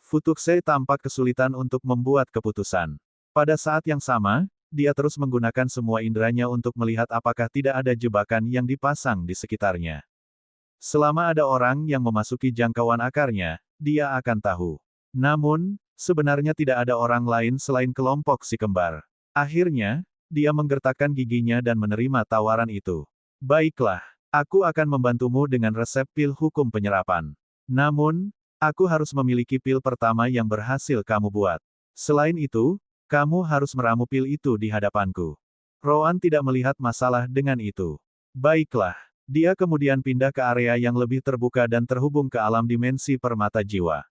Futukse tampak kesulitan untuk membuat keputusan. Pada saat yang sama, dia terus menggunakan semua inderanya untuk melihat apakah tidak ada jebakan yang dipasang di sekitarnya. Selama ada orang yang memasuki jangkauan akarnya, dia akan tahu. Namun, sebenarnya tidak ada orang lain selain kelompok si kembar. Akhirnya, dia menggertakkan giginya dan menerima tawaran itu. Baiklah, aku akan membantumu dengan resep pil hukum penyerapan. Namun, aku harus memiliki pil pertama yang berhasil kamu buat. Selain itu, kamu harus meramu pil itu di hadapanku. Rowan tidak melihat masalah dengan itu. Baiklah. Dia kemudian pindah ke area yang lebih terbuka dan terhubung ke alam dimensi permata jiwa.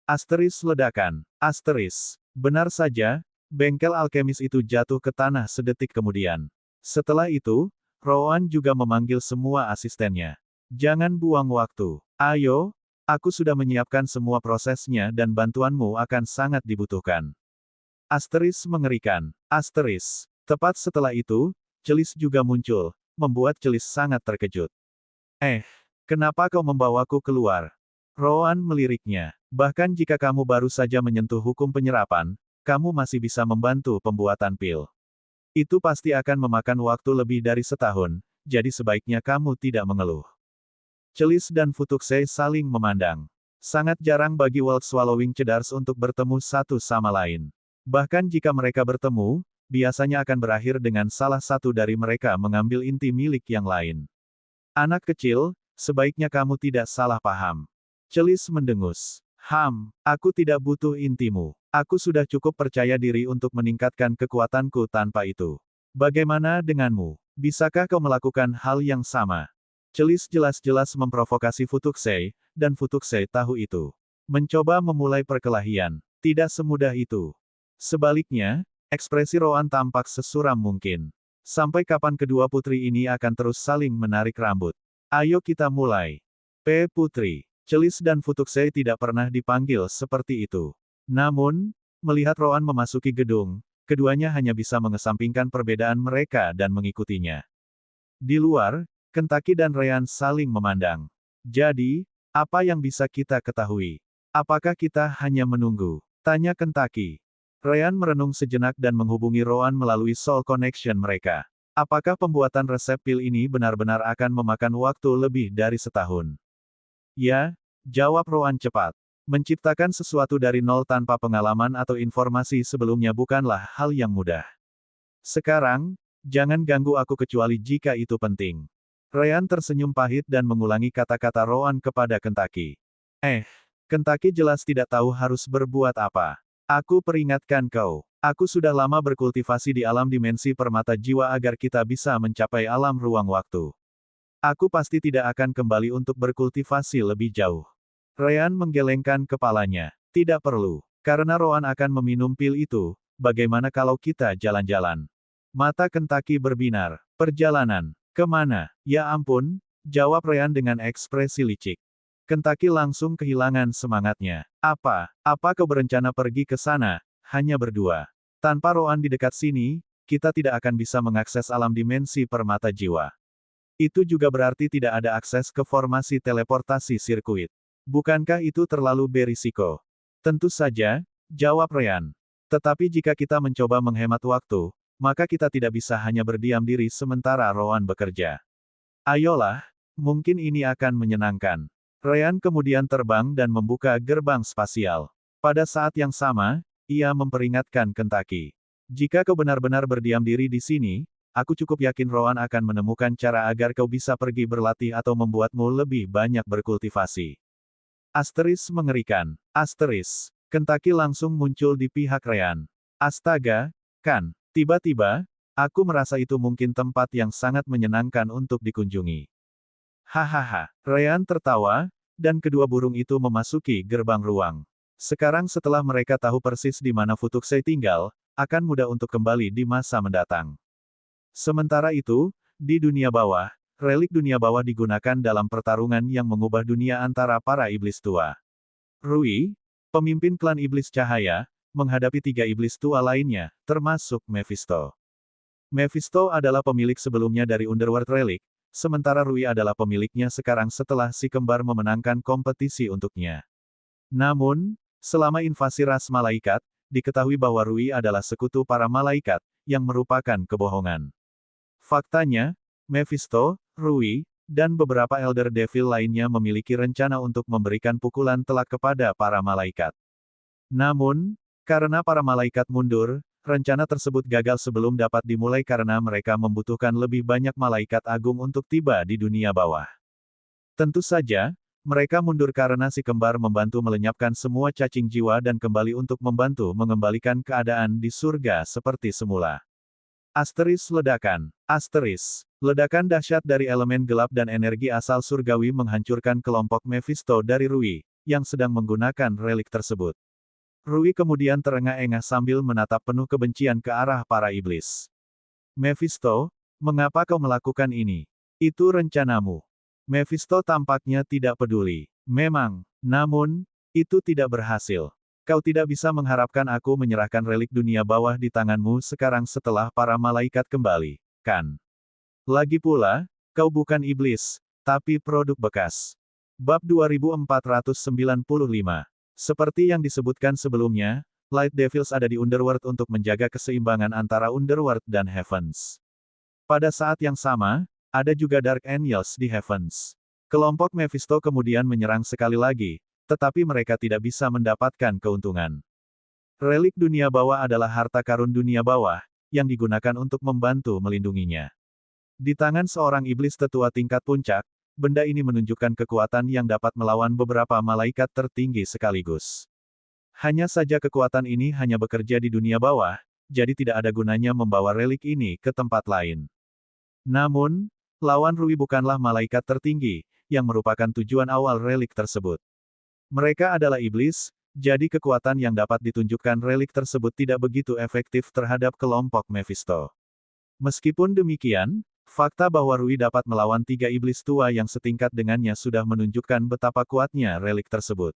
Asteris ledakan. Asteris. Benar saja, bengkel alkemis itu jatuh ke tanah sedetik kemudian. Setelah itu, Rowan juga memanggil semua asistennya. Jangan buang waktu. Ayo, aku sudah menyiapkan semua prosesnya dan bantuanmu akan sangat dibutuhkan. Asteris mengerikan. Asteris. Tepat setelah itu, Celis juga muncul, membuat Celis sangat terkejut. Kenapa kau membawaku keluar? Rowan meliriknya. Bahkan jika kamu baru saja menyentuh hukum penyerapan, kamu masih bisa membantu pembuatan pil. Itu pasti akan memakan waktu lebih dari setahun, jadi sebaiknya kamu tidak mengeluh. Celis dan Futukse saling memandang. Sangat jarang bagi World Swallowing Cedars untuk bertemu satu sama lain. Bahkan jika mereka bertemu, biasanya akan berakhir dengan salah satu dari mereka mengambil inti milik yang lain. Anak kecil, sebaiknya kamu tidak salah paham. Celis mendengus. Aku tidak butuh intimu. Aku sudah cukup percaya diri untuk meningkatkan kekuatanku tanpa itu. Bagaimana denganmu? Bisakah kau melakukan hal yang sama? Celis jelas-jelas memprovokasi Futukse, dan Futukse tahu itu. Mencoba memulai perkelahian. Tidak semudah itu. Sebaliknya, ekspresi Rowan tampak sesuram mungkin. Sampai kapan kedua putri ini akan terus saling menarik rambut? Ayo kita mulai. Putri. Celis dan Futukse tidak pernah dipanggil seperti itu. Namun, melihat Rowan memasuki gedung, keduanya hanya bisa mengesampingkan perbedaan mereka dan mengikutinya. Di luar, Kentucky dan Ryan saling memandang. Jadi, apa yang bisa kita ketahui? Apakah kita hanya menunggu? Tanya Kentucky. Ryan merenung sejenak dan menghubungi Rowan melalui Soul Connection mereka. Apakah pembuatan resep pil ini benar-benar akan memakan waktu lebih dari setahun? Ya, jawab Rowan cepat. Menciptakan sesuatu dari nol tanpa pengalaman atau informasi sebelumnya bukanlah hal yang mudah. Sekarang, jangan ganggu aku kecuali jika itu penting. Ryan tersenyum pahit dan mengulangi kata-kata Rowan kepada Kentucky. Kentucky jelas tidak tahu harus berbuat apa. Aku peringatkan kau. Aku sudah lama berkultivasi di alam dimensi permata jiwa agar kita bisa mencapai alam ruang waktu. Aku pasti tidak akan kembali untuk berkultivasi lebih jauh. Ryan menggelengkan kepalanya. Tidak perlu. Karena Rowan akan meminum pil itu, bagaimana kalau kita jalan-jalan? Mata Kentucky berbinar. Perjalanan. Kemana? Ya ampun, jawab Ryan dengan ekspresi licik. Kentucky langsung kehilangan semangatnya. Apa kau berencana pergi ke sana, hanya berdua? Tanpa Rowan di dekat sini, kita tidak akan bisa mengakses alam dimensi permata jiwa. Itu juga berarti tidak ada akses ke formasi teleportasi sirkuit. Bukankah itu terlalu berisiko? Tentu saja, jawab Ryan. Tetapi jika kita mencoba menghemat waktu, maka kita tidak bisa hanya berdiam diri sementara Rowan bekerja. Ayolah, mungkin ini akan menyenangkan. Ryan kemudian terbang dan membuka gerbang spasial. Pada saat yang sama, ia memperingatkan Kentucky. Jika kau benar-benar berdiam diri di sini, aku cukup yakin Rowan akan menemukan cara agar kau bisa pergi berlatih atau membuatmu lebih banyak berkultivasi. Asteris mengerikan. Asteris. Kentucky langsung muncul di pihak Ryan. Astaga, kan. Tiba-tiba, aku merasa itu mungkin tempat yang sangat menyenangkan untuk dikunjungi. Hahaha. Ryan tertawa, dan kedua burung itu memasuki gerbang ruang. Sekarang setelah mereka tahu persis di mana Futuksei tinggal, akan mudah untuk kembali di masa mendatang. Sementara itu, di dunia bawah, relik dunia bawah digunakan dalam pertarungan yang mengubah dunia antara para iblis tua. Rui, pemimpin klan iblis cahaya, menghadapi 3 iblis tua lainnya, termasuk Mephisto. Mephisto adalah pemilik sebelumnya dari Underworld Relic, sementara Rui adalah pemiliknya sekarang setelah si kembar memenangkan kompetisi untuknya. Namun, selama invasi ras malaikat, diketahui bahwa Rui adalah sekutu para malaikat, yang merupakan kebohongan. Faktanya, Mephisto, Rui, dan beberapa Elder Devil lainnya memiliki rencana untuk memberikan pukulan telak kepada para malaikat. Namun, karena para malaikat mundur, rencana tersebut gagal sebelum dapat dimulai karena mereka membutuhkan lebih banyak malaikat agung untuk tiba di dunia bawah. Tentu saja, mereka mundur karena si kembar membantu melenyapkan semua cacing jiwa dan kembali untuk membantu mengembalikan keadaan di surga seperti semula. Asteris ledakan. Asteris. Ledakan dahsyat dari elemen gelap dan energi asal surgawi menghancurkan kelompok Mephisto dari Rui, yang sedang menggunakan relik tersebut. Rui kemudian terengah-engah sambil menatap penuh kebencian ke arah para iblis. Mephisto, mengapa kau melakukan ini? Itu rencanamu. Mephisto tampaknya tidak peduli. Memang, namun, itu tidak berhasil. Kau tidak bisa mengharapkan aku menyerahkan relik dunia bawah di tanganmu sekarang setelah para malaikat kembali, kan? Lagi pula, kau bukan iblis, tapi produk bekas. Bab 2495. Seperti yang disebutkan sebelumnya, Light Devils ada di Underworld untuk menjaga keseimbangan antara Underworld dan Heavens. Pada saat yang sama, ada juga Dark Angels di Heavens. Kelompok Mephisto kemudian menyerang sekali lagi, tetapi mereka tidak bisa mendapatkan keuntungan. Relik dunia bawah adalah harta karun dunia bawah, yang digunakan untuk membantu melindunginya. Di tangan seorang iblis tetua tingkat puncak, benda ini menunjukkan kekuatan yang dapat melawan beberapa malaikat tertinggi sekaligus. Hanya saja kekuatan ini hanya bekerja di dunia bawah, jadi tidak ada gunanya membawa relik ini ke tempat lain. Namun, lawan Rui bukanlah malaikat tertinggi, yang merupakan tujuan awal relik tersebut. Mereka adalah iblis, jadi kekuatan yang dapat ditunjukkan relik tersebut tidak begitu efektif terhadap kelompok Mephisto. Meskipun demikian, fakta bahwa Rui dapat melawan 3 iblis tua yang setingkat dengannya sudah menunjukkan betapa kuatnya relik tersebut.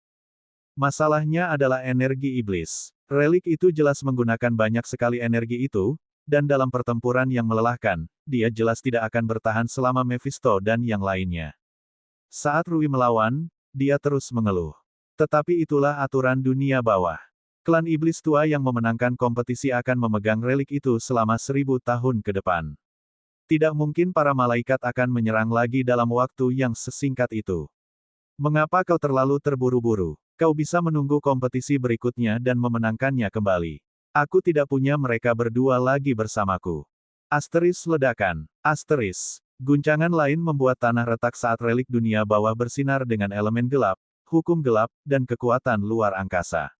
Masalahnya adalah energi iblis. Relik itu jelas menggunakan banyak sekali energi itu, dan dalam pertempuran yang melelahkan, dia jelas tidak akan bertahan selama Mephisto dan yang lainnya. Saat Rui melawan, dia terus mengeluh. Tetapi itulah aturan dunia bawah. Klan iblis tua yang memenangkan kompetisi akan memegang relik itu selama 1000 tahun ke depan. Tidak mungkin para malaikat akan menyerang lagi dalam waktu yang sesingkat itu. Mengapa kau terlalu terburu-buru? Kau bisa menunggu kompetisi berikutnya dan memenangkannya kembali. Aku tidak punya mereka berdua lagi bersamaku. Asteris ledakan. Asteris. Guncangan lain membuat tanah retak saat relik dunia bawah bersinar dengan elemen gelap, hukum gelap, dan kekuatan luar angkasa.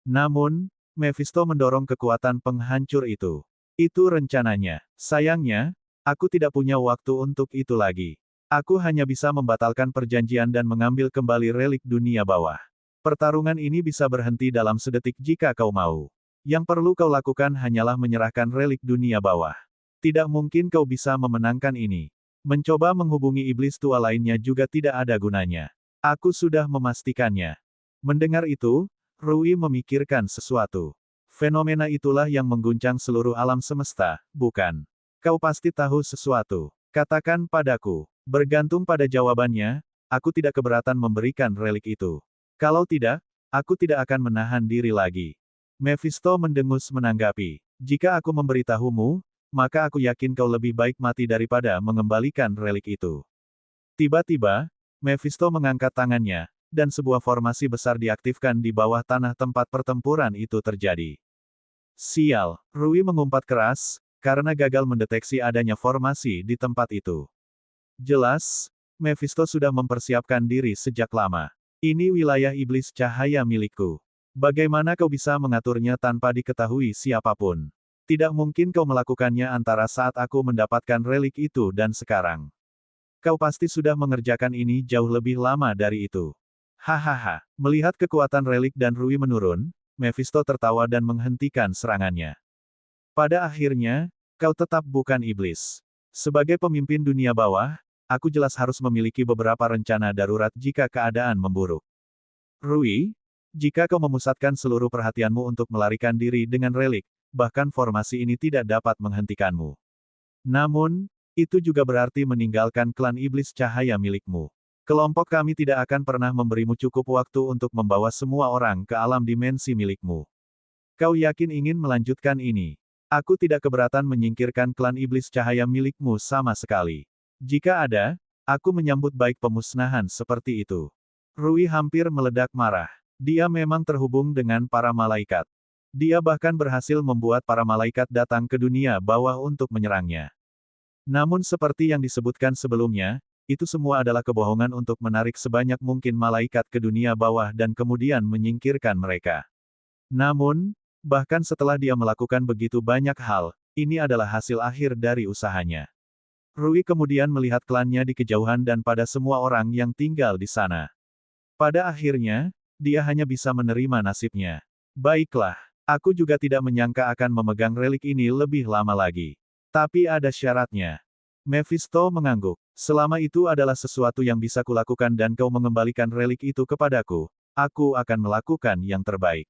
Namun, Mephisto mendorong kekuatan penghancur itu. Itu rencananya. Sayangnya, aku tidak punya waktu untuk itu lagi. Aku hanya bisa membatalkan perjanjian dan mengambil kembali relik dunia bawah. Pertarungan ini bisa berhenti dalam sedetik jika kau mau. Yang perlu kau lakukan hanyalah menyerahkan relik dunia bawah. Tidak mungkin kau bisa memenangkan ini. Mencoba menghubungi iblis tua lainnya juga tidak ada gunanya. Aku sudah memastikannya. Mendengar itu, Rui memikirkan sesuatu. Fenomena itulah yang mengguncang seluruh alam semesta, bukan? Kau pasti tahu sesuatu. Katakan padaku. Bergantung pada jawabannya, aku tidak keberatan memberikan relik itu. Kalau tidak, aku tidak akan menahan diri lagi. Mephisto mendengus menanggapi. Jika aku memberitahumu, maka aku yakin kau lebih baik mati daripada mengembalikan relik itu. Tiba-tiba, Mephisto mengangkat tangannya, dan sebuah formasi besar diaktifkan di bawah tanah tempat pertempuran itu terjadi. Sial, Rui mengumpat keras, karena gagal mendeteksi adanya formasi di tempat itu. Jelas, Mephisto sudah mempersiapkan diri sejak lama. Ini wilayah iblis cahaya milikku. Bagaimana kau bisa mengaturnya tanpa diketahui siapapun? Tidak mungkin kau melakukannya antara saat aku mendapatkan relik itu dan sekarang. Kau pasti sudah mengerjakan ini jauh lebih lama dari itu. Hahaha, melihat kekuatan relik dan Rui menurun, Mephisto tertawa dan menghentikan serangannya. Pada akhirnya, kau tetap bukan iblis. Sebagai pemimpin dunia bawah, aku jelas harus memiliki beberapa rencana darurat jika keadaan memburuk. Rui, jika kau memusatkan seluruh perhatianmu untuk melarikan diri dengan relik, bahkan formasi ini tidak dapat menghentikanmu. Namun, itu juga berarti meninggalkan klan iblis cahaya milikmu. Kelompok kami tidak akan pernah memberimu cukup waktu untuk membawa semua orang ke alam dimensi milikmu. Kau yakin ingin melanjutkan ini? Aku tidak keberatan menyingkirkan klan iblis cahaya milikmu sama sekali. Jika ada, aku menyambut baik pemusnahan seperti itu. Rui hampir meledak marah. Dia memang terhubung dengan para malaikat. Dia bahkan berhasil membuat para malaikat datang ke dunia bawah untuk menyerangnya. Namun seperti yang disebutkan sebelumnya, itu semua adalah kebohongan untuk menarik sebanyak mungkin malaikat ke dunia bawah dan kemudian menyingkirkan mereka. Namun, bahkan setelah dia melakukan begitu banyak hal, ini adalah hasil akhir dari usahanya. Rui kemudian melihat klannya di kejauhan dan pada semua orang yang tinggal di sana. Pada akhirnya, dia hanya bisa menerima nasibnya. Baiklah, aku juga tidak menyangka akan memegang relik ini lebih lama lagi. Tapi ada syaratnya. Mephisto mengangguk. Selama itu adalah sesuatu yang bisa kulakukan dan kau mengembalikan relik itu kepadaku, aku akan melakukan yang terbaik.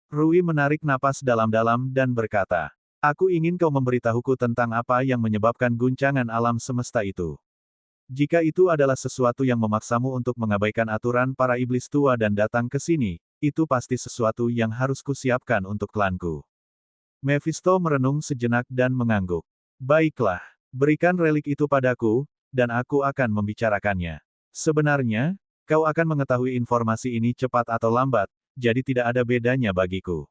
Rui menarik napas dalam-dalam dan berkata, aku ingin kau memberitahuku tentang apa yang menyebabkan guncangan alam semesta itu. Jika itu adalah sesuatu yang memaksamu untuk mengabaikan aturan para iblis tua dan datang ke sini, itu pasti sesuatu yang harus kusiapkan untuk klanku. Mephisto merenung sejenak dan mengangguk. Baiklah, berikan relik itu padaku, dan aku akan membicarakannya. Sebenarnya, kau akan mengetahui informasi ini cepat atau lambat, jadi tidak ada bedanya bagiku.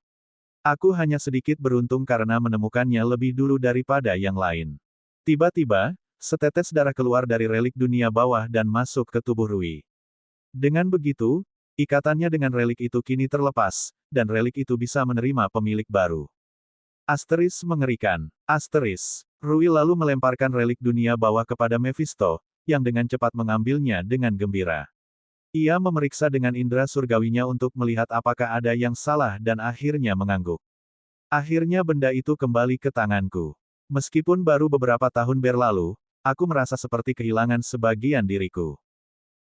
Aku hanya sedikit beruntung karena menemukannya lebih dulu daripada yang lain. Tiba-tiba, setetes darah keluar dari relik dunia bawah dan masuk ke tubuh Rui. Dengan begitu, ikatannya dengan relik itu kini terlepas, dan relik itu bisa menerima pemilik baru. Asteris mengerikan. Asteris. Rui lalu melemparkan relik dunia bawah kepada Mephisto, yang dengan cepat mengambilnya dengan gembira. Ia memeriksa dengan indera surgawinya untuk melihat apakah ada yang salah dan akhirnya mengangguk. Akhirnya benda itu kembali ke tanganku. Meskipun baru beberapa tahun berlalu, aku merasa seperti kehilangan sebagian diriku.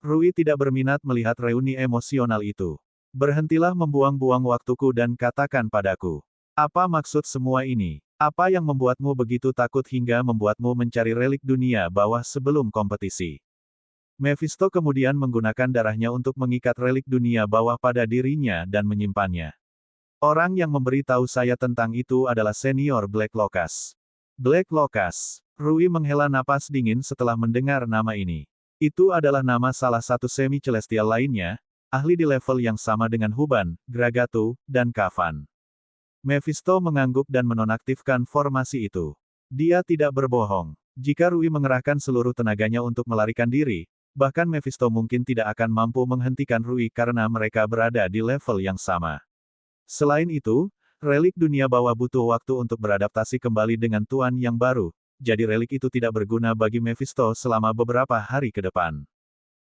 Rui tidak berminat melihat reuni emosional itu. Berhentilah membuang-buang waktuku dan katakan padaku. Apa maksud semua ini? Apa yang membuatmu begitu takut hingga membuatmu mencari relik dunia bawah sebelum kompetisi? Mephisto kemudian menggunakan darahnya untuk mengikat relik dunia bawah pada dirinya dan menyimpannya. Orang yang memberi tahu saya tentang itu adalah senior Black Locust. Black Locust. Rui menghela napas dingin setelah mendengar nama ini. Itu adalah nama salah satu semi-celestial lainnya, ahli di level yang sama dengan Huban, Gragato, dan Kafan. Mephisto mengangguk dan menonaktifkan formasi itu. Dia tidak berbohong. Jika Rui mengerahkan seluruh tenaganya untuk melarikan diri, bahkan Mephisto mungkin tidak akan mampu menghentikan Rui karena mereka berada di level yang sama. Selain itu, relik dunia bawah butuh waktu untuk beradaptasi kembali dengan tuan yang baru, jadi relik itu tidak berguna bagi Mephisto selama beberapa hari ke depan.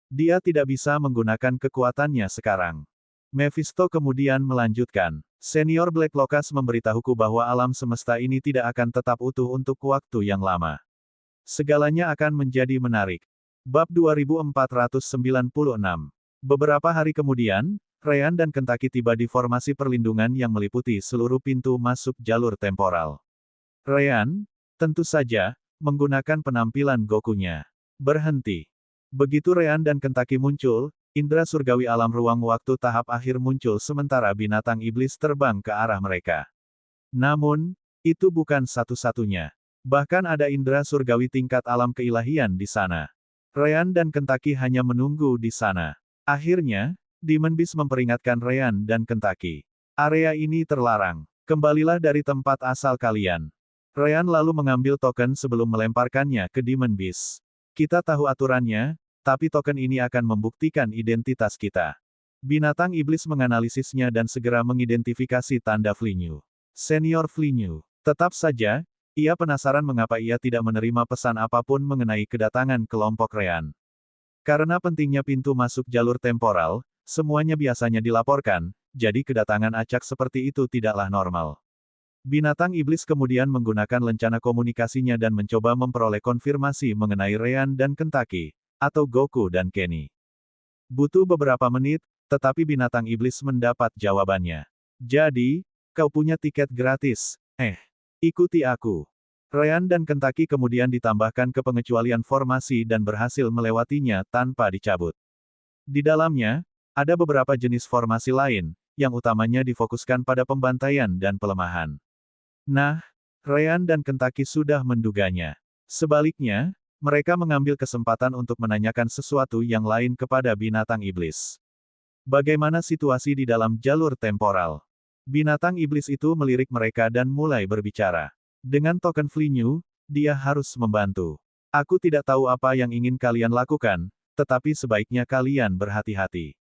Dia tidak bisa menggunakan kekuatannya sekarang. Mephisto kemudian melanjutkan. Senior Black Locust memberitahuku bahwa alam semesta ini tidak akan tetap utuh untuk waktu yang lama. Segalanya akan menjadi menarik. Bab 2496. Beberapa hari kemudian, Ryan dan Kentucky tiba di formasi perlindungan yang meliputi seluruh pintu masuk jalur temporal. Ryan, tentu saja, menggunakan penampilan Goku-nya. Berhenti. Begitu Ryan dan Kentucky muncul, indera surgawi alam ruang waktu tahap akhir muncul sementara binatang iblis terbang ke arah mereka. Namun, itu bukan satu-satunya. Bahkan ada indera surgawi tingkat alam keilahian di sana. Ryan dan Kentucky hanya menunggu di sana. Akhirnya, Demon Beast memperingatkan Ryan dan Kentucky. Area ini terlarang. Kembalilah dari tempat asal kalian. Ryan lalu mengambil token sebelum melemparkannya ke Demon Beast. Kita tahu aturannya, tapi token ini akan membuktikan identitas kita. Binatang iblis menganalisisnya dan segera mengidentifikasi tanda Flinyu. Senior Flinyu. Tetap saja, ia penasaran mengapa ia tidak menerima pesan apapun mengenai kedatangan kelompok Ryan. Karena pentingnya pintu masuk jalur temporal, semuanya biasanya dilaporkan, jadi kedatangan acak seperti itu tidaklah normal. Binatang iblis kemudian menggunakan lencana komunikasinya dan mencoba memperoleh konfirmasi mengenai Ryan dan Kentucky, atau Goku dan Kenny. Butuh beberapa menit, tetapi binatang iblis mendapat jawabannya. Jadi, kau punya tiket gratis. Ikuti aku. Ryan dan Kentucky kemudian ditambahkan ke pengecualian formasi dan berhasil melewatinya tanpa dicabut. Di dalamnya, ada beberapa jenis formasi lain, yang utamanya difokuskan pada pembantaian dan pelemahan. Nah, Ryan dan Kentucky sudah menduganya. Sebaliknya, mereka mengambil kesempatan untuk menanyakan sesuatu yang lain kepada binatang iblis. Bagaimana situasi di dalam jalur temporal? Binatang iblis itu melirik mereka dan mulai berbicara. Dengan token Flinyu, dia harus membantu. Aku tidak tahu apa yang ingin kalian lakukan, tetapi sebaiknya kalian berhati-hati.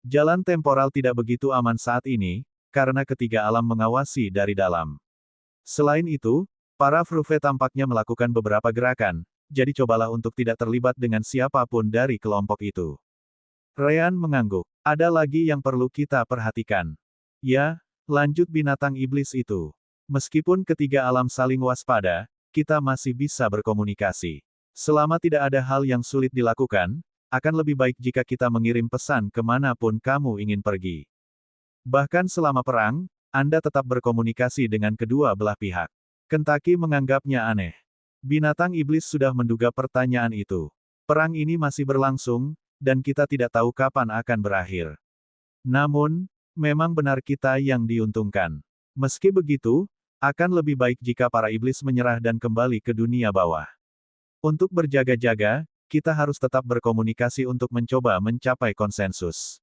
Jalan temporal tidak begitu aman saat ini, karena ketiga alam mengawasi dari dalam. Selain itu, para Fruve tampaknya melakukan beberapa gerakan, jadi cobalah untuk tidak terlibat dengan siapapun dari kelompok itu. Ryan mengangguk. Ada lagi yang perlu kita perhatikan. Ya, lanjut binatang iblis itu. Meskipun ketiga alam saling waspada, kita masih bisa berkomunikasi. Selama tidak ada hal yang sulit dilakukan, akan lebih baik jika kita mengirim pesan kemanapun kamu ingin pergi. Bahkan selama perang, Anda tetap berkomunikasi dengan kedua belah pihak. Kentucky menganggapnya aneh. Binatang iblis sudah menduga pertanyaan itu. Perang ini masih berlangsung, dan kita tidak tahu kapan akan berakhir. Namun, memang benar kita yang diuntungkan. Meski begitu, akan lebih baik jika para iblis menyerah dan kembali ke dunia bawah. Untuk berjaga-jaga, kita harus tetap berkomunikasi untuk mencoba mencapai konsensus.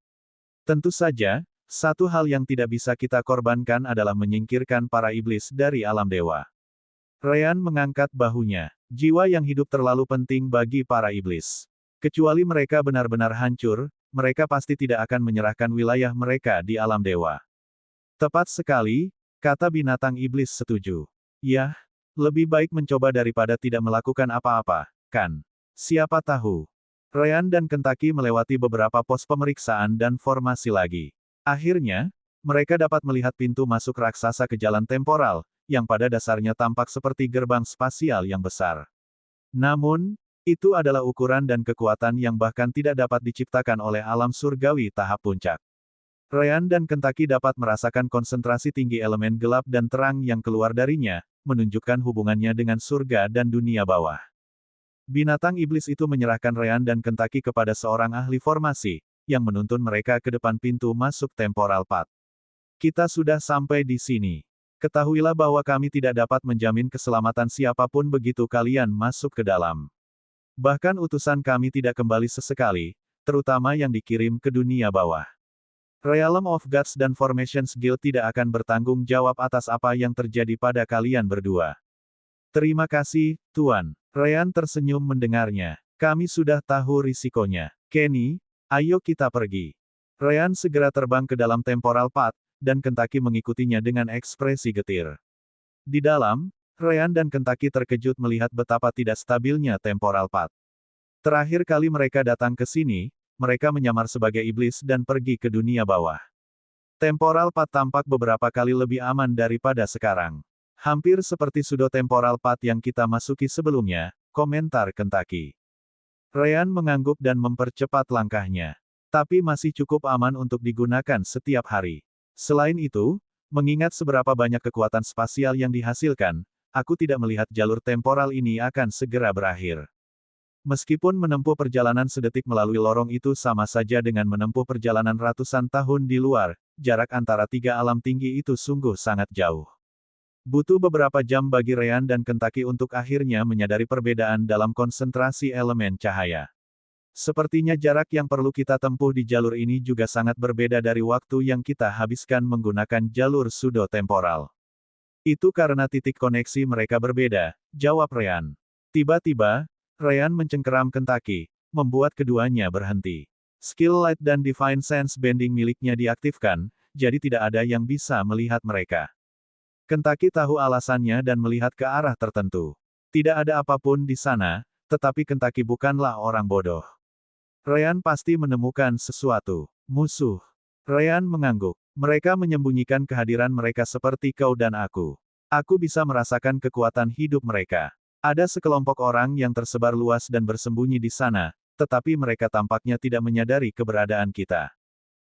Tentu saja, satu hal yang tidak bisa kita korbankan adalah menyingkirkan para iblis dari alam dewa. Ryan mengangkat bahunya. Jiwa yang hidup terlalu penting bagi para iblis. Kecuali mereka benar-benar hancur, mereka pasti tidak akan menyerahkan wilayah mereka di alam dewa. Tepat sekali, kata binatang iblis setuju. Yah, lebih baik mencoba daripada tidak melakukan apa-apa, kan? Siapa tahu. Ryan dan Kentucky melewati beberapa pos pemeriksaan dan formasi lagi. Akhirnya, mereka dapat melihat pintu masuk raksasa ke jalan temporal, yang pada dasarnya tampak seperti gerbang spasial yang besar. Namun, itu adalah ukuran dan kekuatan yang bahkan tidak dapat diciptakan oleh alam surgawi tahap puncak. Ryan dan Kentucky dapat merasakan konsentrasi tinggi elemen gelap dan terang yang keluar darinya, menunjukkan hubungannya dengan surga dan dunia bawah. Binatang iblis itu menyerahkan Ryan dan Kentucky kepada seorang ahli formasi, yang menuntun mereka ke depan pintu masuk temporal path. Kita sudah sampai di sini. Ketahuilah bahwa kami tidak dapat menjamin keselamatan siapapun begitu kalian masuk ke dalam. Bahkan utusan kami tidak kembali sesekali, terutama yang dikirim ke dunia bawah. Realm of Gods dan Formations Guild tidak akan bertanggung jawab atas apa yang terjadi pada kalian berdua. Terima kasih, Tuan. Ryan tersenyum mendengarnya. Kami sudah tahu risikonya. Kenny, ayo kita pergi. Ryan segera terbang ke dalam temporal path, dan Kentucky mengikutinya dengan ekspresi getir. Di dalam, Ryan dan Kentucky terkejut melihat betapa tidak stabilnya temporal path. Terakhir kali mereka datang ke sini, mereka menyamar sebagai iblis dan pergi ke dunia bawah. Temporal path tampak beberapa kali lebih aman daripada sekarang. Hampir seperti pseudo-temporal path yang kita masuki sebelumnya, komentar Kentucky. Ryan mengangguk dan mempercepat langkahnya. Tapi masih cukup aman untuk digunakan setiap hari. Selain itu, mengingat seberapa banyak kekuatan spasial yang dihasilkan, aku tidak melihat jalur temporal ini akan segera berakhir. Meskipun menempuh perjalanan sedetik melalui lorong itu sama saja dengan menempuh perjalanan ratusan tahun di luar, jarak antara tiga alam tinggi itu sungguh sangat jauh. Butuh beberapa jam bagi Ryan dan Kentucky untuk akhirnya menyadari perbedaan dalam konsentrasi elemen cahaya. Sepertinya jarak yang perlu kita tempuh di jalur ini juga sangat berbeda dari waktu yang kita habiskan menggunakan jalur pseudo-temporal. Itu karena titik koneksi mereka berbeda, jawab Ryan. Tiba-tiba, Ryan mencengkeram Kentucky, membuat keduanya berhenti. Skill Light dan Divine Sense Bending miliknya diaktifkan, jadi tidak ada yang bisa melihat mereka. Kentucky tahu alasannya dan melihat ke arah tertentu. Tidak ada apapun di sana, tetapi Kentucky bukanlah orang bodoh. Ryan pasti menemukan sesuatu. Musuh. Ryan mengangguk. Mereka menyembunyikan kehadiran mereka seperti kau dan aku. Aku bisa merasakan kekuatan hidup mereka. Ada sekelompok orang yang tersebar luas dan bersembunyi di sana, tetapi mereka tampaknya tidak menyadari keberadaan kita.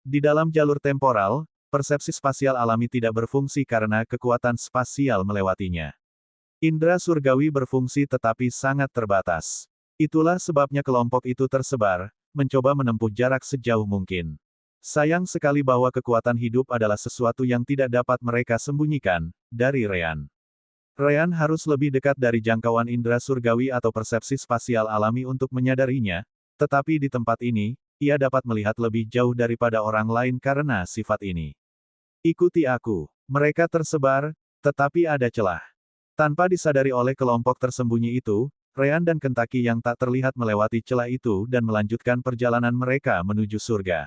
Di dalam jalur temporal, persepsi spasial alami tidak berfungsi karena kekuatan spasial melewatinya. Indra surgawi berfungsi tetapi sangat terbatas. Itulah sebabnya kelompok itu tersebar, mencoba menempuh jarak sejauh mungkin. Sayang sekali bahwa kekuatan hidup adalah sesuatu yang tidak dapat mereka sembunyikan, dari Ryan. Ryan harus lebih dekat dari jangkauan indra surgawi atau persepsi spasial alami untuk menyadarinya, tetapi di tempat ini, ia dapat melihat lebih jauh daripada orang lain karena sifat ini. Ikuti aku. Mereka tersebar, tetapi ada celah. Tanpa disadari oleh kelompok tersembunyi itu, Ryan dan Kentucky yang tak terlihat melewati celah itu dan melanjutkan perjalanan mereka menuju surga.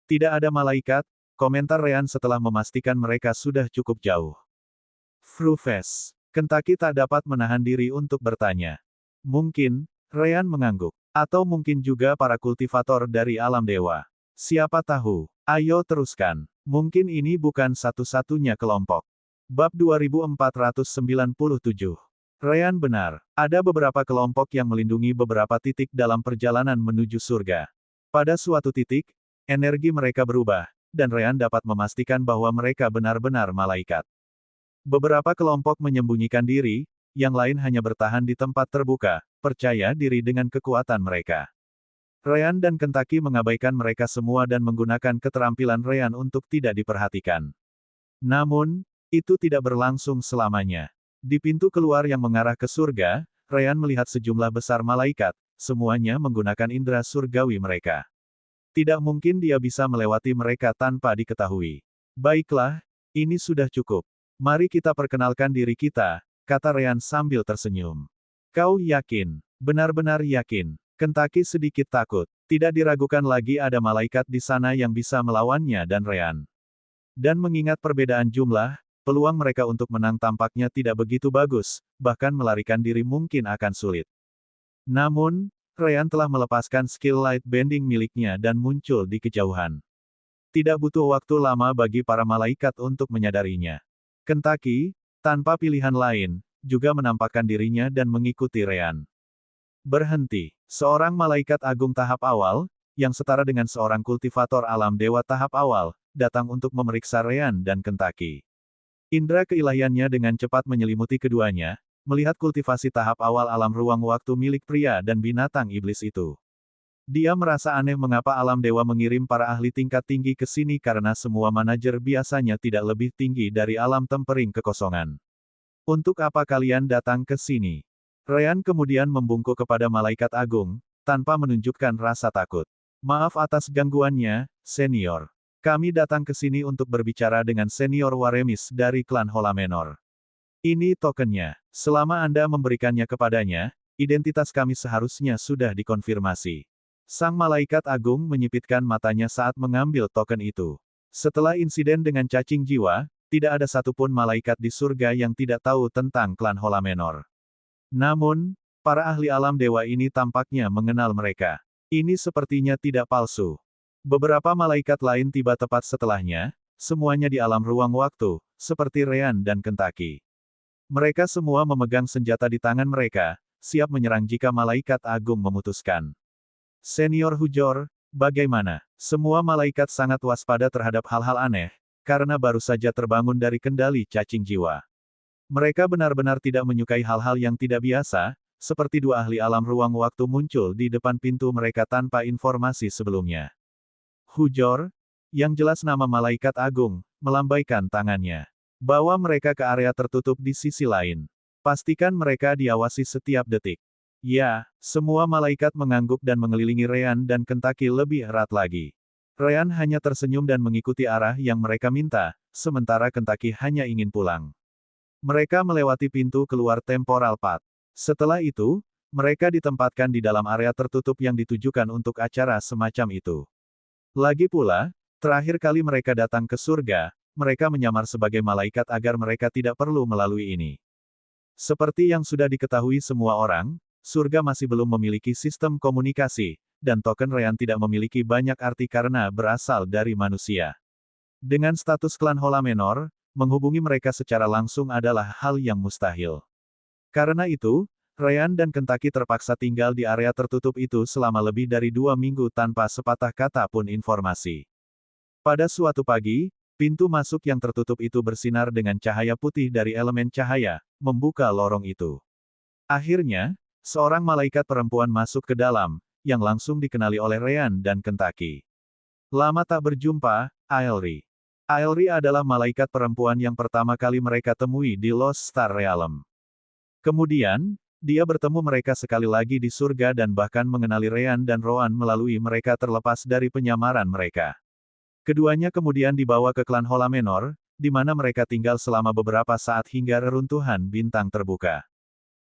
Tidak ada malaikat, komentar Ryan setelah memastikan mereka sudah cukup jauh. Frufes. Kentucky tak dapat menahan diri untuk bertanya. Mungkin, Ryan mengangguk. Atau mungkin juga para kultivator dari alam dewa. Siapa tahu. Ayo teruskan. Mungkin ini bukan satu-satunya kelompok. Bab 2497. Ryan benar. Ada beberapa kelompok yang melindungi beberapa titik dalam perjalanan menuju surga. Pada suatu titik, energi mereka berubah, dan Ryan dapat memastikan bahwa mereka benar-benar malaikat. Beberapa kelompok menyembunyikan diri, yang lain hanya bertahan di tempat terbuka, percaya diri dengan kekuatan mereka. Ryan dan Kentucky mengabaikan mereka semua dan menggunakan keterampilan Ryan untuk tidak diperhatikan. Namun, itu tidak berlangsung selamanya. Di pintu keluar yang mengarah ke surga, Ryan melihat sejumlah besar malaikat, semuanya menggunakan indera surgawi mereka. Tidak mungkin dia bisa melewati mereka tanpa diketahui. Baiklah, ini sudah cukup. Mari kita perkenalkan diri kita, kata Ryan sambil tersenyum. Kau yakin? Benar-benar yakin? Kentucky sedikit takut. Tidak diragukan lagi ada malaikat di sana yang bisa melawannya dan Ryan. Dan mengingat perbedaan jumlah, peluang mereka untuk menang tampaknya tidak begitu bagus, bahkan melarikan diri mungkin akan sulit. Namun, Ryan telah melepaskan skill light bending miliknya dan muncul di kejauhan. Tidak butuh waktu lama bagi para malaikat untuk menyadarinya. Kentucky, tanpa pilihan lain, juga menampakkan dirinya dan mengikuti Ryan. Berhenti. Seorang malaikat agung tahap awal, yang setara dengan seorang kultivator alam dewa tahap awal, datang untuk memeriksa Ryan dan Kentucky. Indra keilahiannya dengan cepat menyelimuti keduanya, melihat kultivasi tahap awal alam ruang waktu milik pria dan binatang iblis itu. Dia merasa aneh mengapa alam dewa mengirim para ahli tingkat tinggi ke sini karena semua manajer biasanya tidak lebih tinggi dari alam tempering kekosongan. Untuk apa kalian datang ke sini? Ryan kemudian membungkuk kepada malaikat agung, tanpa menunjukkan rasa takut. Maaf atas gangguannya, senior. Kami datang ke sini untuk berbicara dengan senior Waremis dari klan Hola Menor. Ini tokennya. Selama Anda memberikannya kepadanya, identitas kami seharusnya sudah dikonfirmasi. Sang malaikat agung menyipitkan matanya saat mengambil token itu. Setelah insiden dengan cacing jiwa, tidak ada satupun malaikat di surga yang tidak tahu tentang klan Holamenor. Namun, para ahli alam dewa ini tampaknya mengenal mereka. Ini sepertinya tidak palsu. Beberapa malaikat lain tiba tepat setelahnya, semuanya di alam ruang waktu, seperti Ryan dan Kentucky. Mereka semua memegang senjata di tangan mereka, siap menyerang jika malaikat agung memutuskan. Senior Hujor, bagaimana? Semua malaikat sangat waspada terhadap hal-hal aneh, karena baru saja terbangun dari kendali cacing jiwa. Mereka benar-benar tidak menyukai hal-hal yang tidak biasa, seperti dua ahli alam ruang waktu muncul di depan pintu mereka tanpa informasi sebelumnya. Hujor, yang jelas nama malaikat agung, melambaikan tangannya. Bawa mereka ke area tertutup di sisi lain. Pastikan mereka diawasi setiap detik. Ya, semua malaikat mengangguk dan mengelilingi Ryan dan Kentucky lebih erat lagi. Ryan hanya tersenyum dan mengikuti arah yang mereka minta, sementara Kentucky hanya ingin pulang. Mereka melewati pintu keluar temporal path. Setelah itu, mereka ditempatkan di dalam area tertutup yang ditujukan untuk acara semacam itu. Lagi pula, terakhir kali mereka datang ke surga, mereka menyamar sebagai malaikat agar mereka tidak perlu melalui ini. Seperti yang sudah diketahui semua orang, surga masih belum memiliki sistem komunikasi, dan token Ryan tidak memiliki banyak arti karena berasal dari manusia. Dengan status klan Holamenor, menghubungi mereka secara langsung adalah hal yang mustahil. Karena itu, Ryan dan Kentucky terpaksa tinggal di area tertutup itu selama lebih dari 2 minggu tanpa sepatah kata pun informasi. Pada suatu pagi, pintu masuk yang tertutup itu bersinar dengan cahaya putih dari elemen cahaya, membuka lorong itu. Akhirnya, seorang malaikat perempuan masuk ke dalam, yang langsung dikenali oleh Ryan dan Kentucky. Lama tak berjumpa, Aelri. Aelri adalah malaikat perempuan yang pertama kali mereka temui di Lost Star Realm. Kemudian, dia bertemu mereka sekali lagi di surga dan bahkan mengenali Ryan dan Rowan melalui mereka terlepas dari penyamaran mereka. Keduanya kemudian dibawa ke klan Holamenor, di mana mereka tinggal selama beberapa saat hingga reruntuhan bintang terbuka.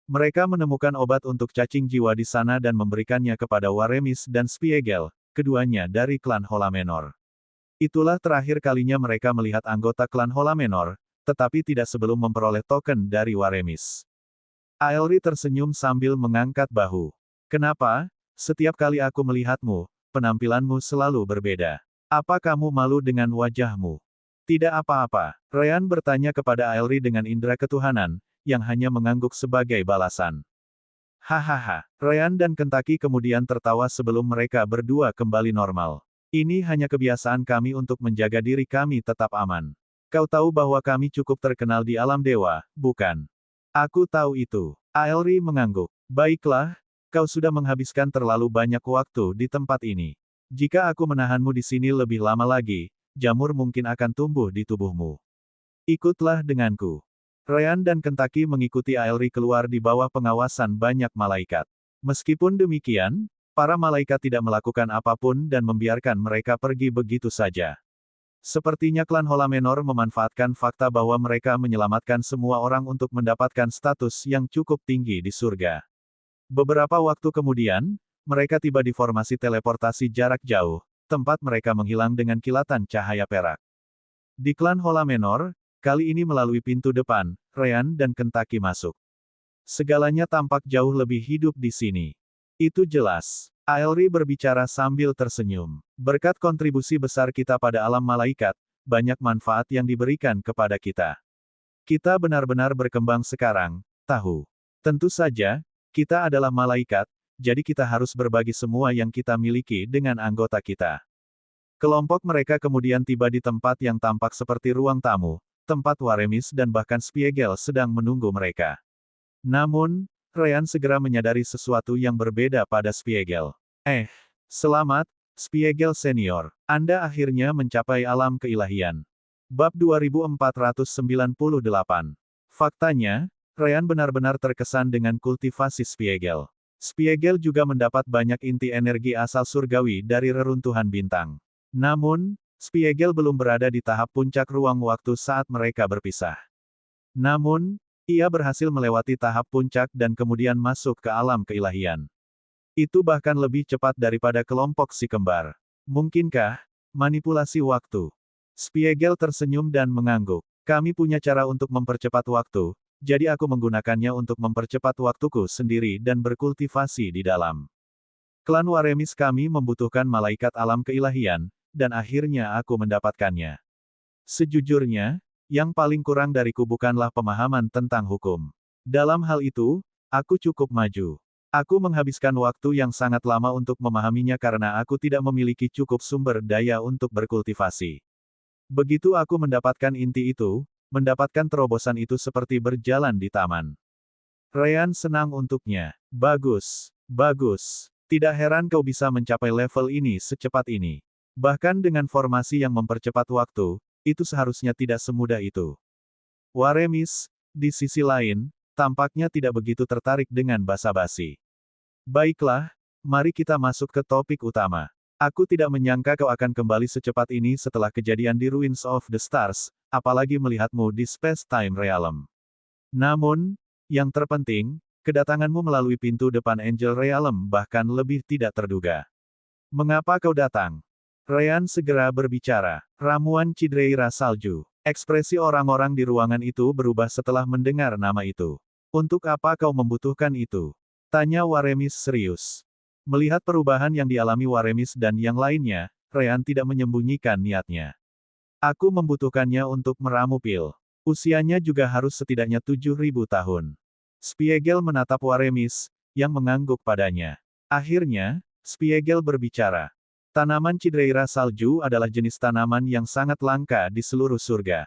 Mereka menemukan obat untuk cacing jiwa di sana dan memberikannya kepada Waremis dan Spiegel, keduanya dari klan Holamenor. Itulah terakhir kalinya mereka melihat anggota klan Holamenor, tetapi tidak sebelum memperoleh token dari Waremis. Aelri tersenyum sambil mengangkat bahu. Kenapa? Setiap kali aku melihatmu, penampilanmu selalu berbeda. Apa kamu malu dengan wajahmu? Tidak apa-apa, Ryan bertanya kepada Aelri dengan indera ketuhanan, yang hanya mengangguk sebagai balasan. Hahaha, Ryan dan Kentucky kemudian tertawa sebelum mereka berdua kembali normal. Ini hanya kebiasaan kami untuk menjaga diri kami tetap aman. Kau tahu bahwa kami cukup terkenal di alam dewa, bukan? Aku tahu itu. Aelri mengangguk. Baiklah, kau sudah menghabiskan terlalu banyak waktu di tempat ini. Jika aku menahanmu di sini lebih lama lagi, jamur mungkin akan tumbuh di tubuhmu. Ikutlah denganku. Ryan dan Kentucky mengikuti Aelri keluar di bawah pengawasan banyak malaikat. Meskipun demikian, para malaikat tidak melakukan apapun dan membiarkan mereka pergi begitu saja. Sepertinya klan Holamenor memanfaatkan fakta bahwa mereka menyelamatkan semua orang untuk mendapatkan status yang cukup tinggi di surga. Beberapa waktu kemudian, mereka tiba di formasi teleportasi jarak jauh, tempat mereka menghilang dengan kilatan cahaya perak. Di klan Holamenor, kali ini melalui pintu depan, Ryan dan Kentucky masuk. Segalanya tampak jauh lebih hidup di sini. Itu jelas. Aelri berbicara sambil tersenyum. Berkat kontribusi besar kita pada alam malaikat, banyak manfaat yang diberikan kepada kita. Kita benar-benar berkembang sekarang, tahu. Tentu saja, kita adalah malaikat, jadi kita harus berbagi semua yang kita miliki dengan anggota kita. Kelompok mereka kemudian tiba di tempat yang tampak seperti ruang tamu, tempat Waremis dan bahkan Spiegel sedang menunggu mereka. Namun, Ryan segera menyadari sesuatu yang berbeda pada Spiegel. Selamat, Spiegel Senior. Anda akhirnya mencapai alam keilahian. Bab 2498. Faktanya, Ryan benar-benar terkesan dengan kultivasi Spiegel. Spiegel juga mendapat banyak inti energi asal surgawi dari reruntuhan bintang. Namun, Spiegel belum berada di tahap puncak ruang waktu saat mereka berpisah. Namun, Ia berhasil melewati tahap puncak dan kemudian masuk ke alam keilahian. Itu bahkan lebih cepat daripada kelompok si kembar. Mungkinkah manipulasi waktu? Spiegel tersenyum dan mengangguk. Kami punya cara untuk mempercepat waktu, jadi aku menggunakannya untuk mempercepat waktuku sendiri dan berkultivasi di dalam. Klan Waremis kami membutuhkan malaikat alam keilahian, dan akhirnya aku mendapatkannya. Sejujurnya, yang paling kurang dariku bukanlah pemahaman tentang hukum. Dalam hal itu, aku cukup maju. Aku menghabiskan waktu yang sangat lama untuk memahaminya karena aku tidak memiliki cukup sumber daya untuk berkultivasi. Begitu aku mendapatkan inti itu, mendapatkan terobosan itu seperti berjalan di taman. Ryan senang untuknya. Bagus, bagus. Tidak heran kau bisa mencapai level ini secepat ini. Bahkan dengan formasi yang mempercepat waktu, itu seharusnya tidak semudah itu. Waremis, di sisi lain, tampaknya tidak begitu tertarik dengan basa-basi. Baiklah, mari kita masuk ke topik utama. Aku tidak menyangka kau akan kembali secepat ini setelah kejadian di Ruins of the Stars, apalagi melihatmu di Space-Time Realm. Namun, yang terpenting, kedatanganmu melalui pintu depan Angel Realm bahkan lebih tidak terduga. Mengapa kau datang? Ryan segera berbicara. Ramuan Cidreira Salju. Ekspresi orang-orang di ruangan itu berubah setelah mendengar nama itu. Untuk apa kau membutuhkan itu? Tanya Waremis serius. Melihat perubahan yang dialami Waremis dan yang lainnya, Ryan tidak menyembunyikan niatnya. Aku membutuhkannya untuk meramu pil. Usianya juga harus setidaknya 7.000 tahun. Spiegel menatap Waremis, yang mengangguk padanya. Akhirnya, Spiegel berbicara. Tanaman Cidreira Salju adalah jenis tanaman yang sangat langka di seluruh surga.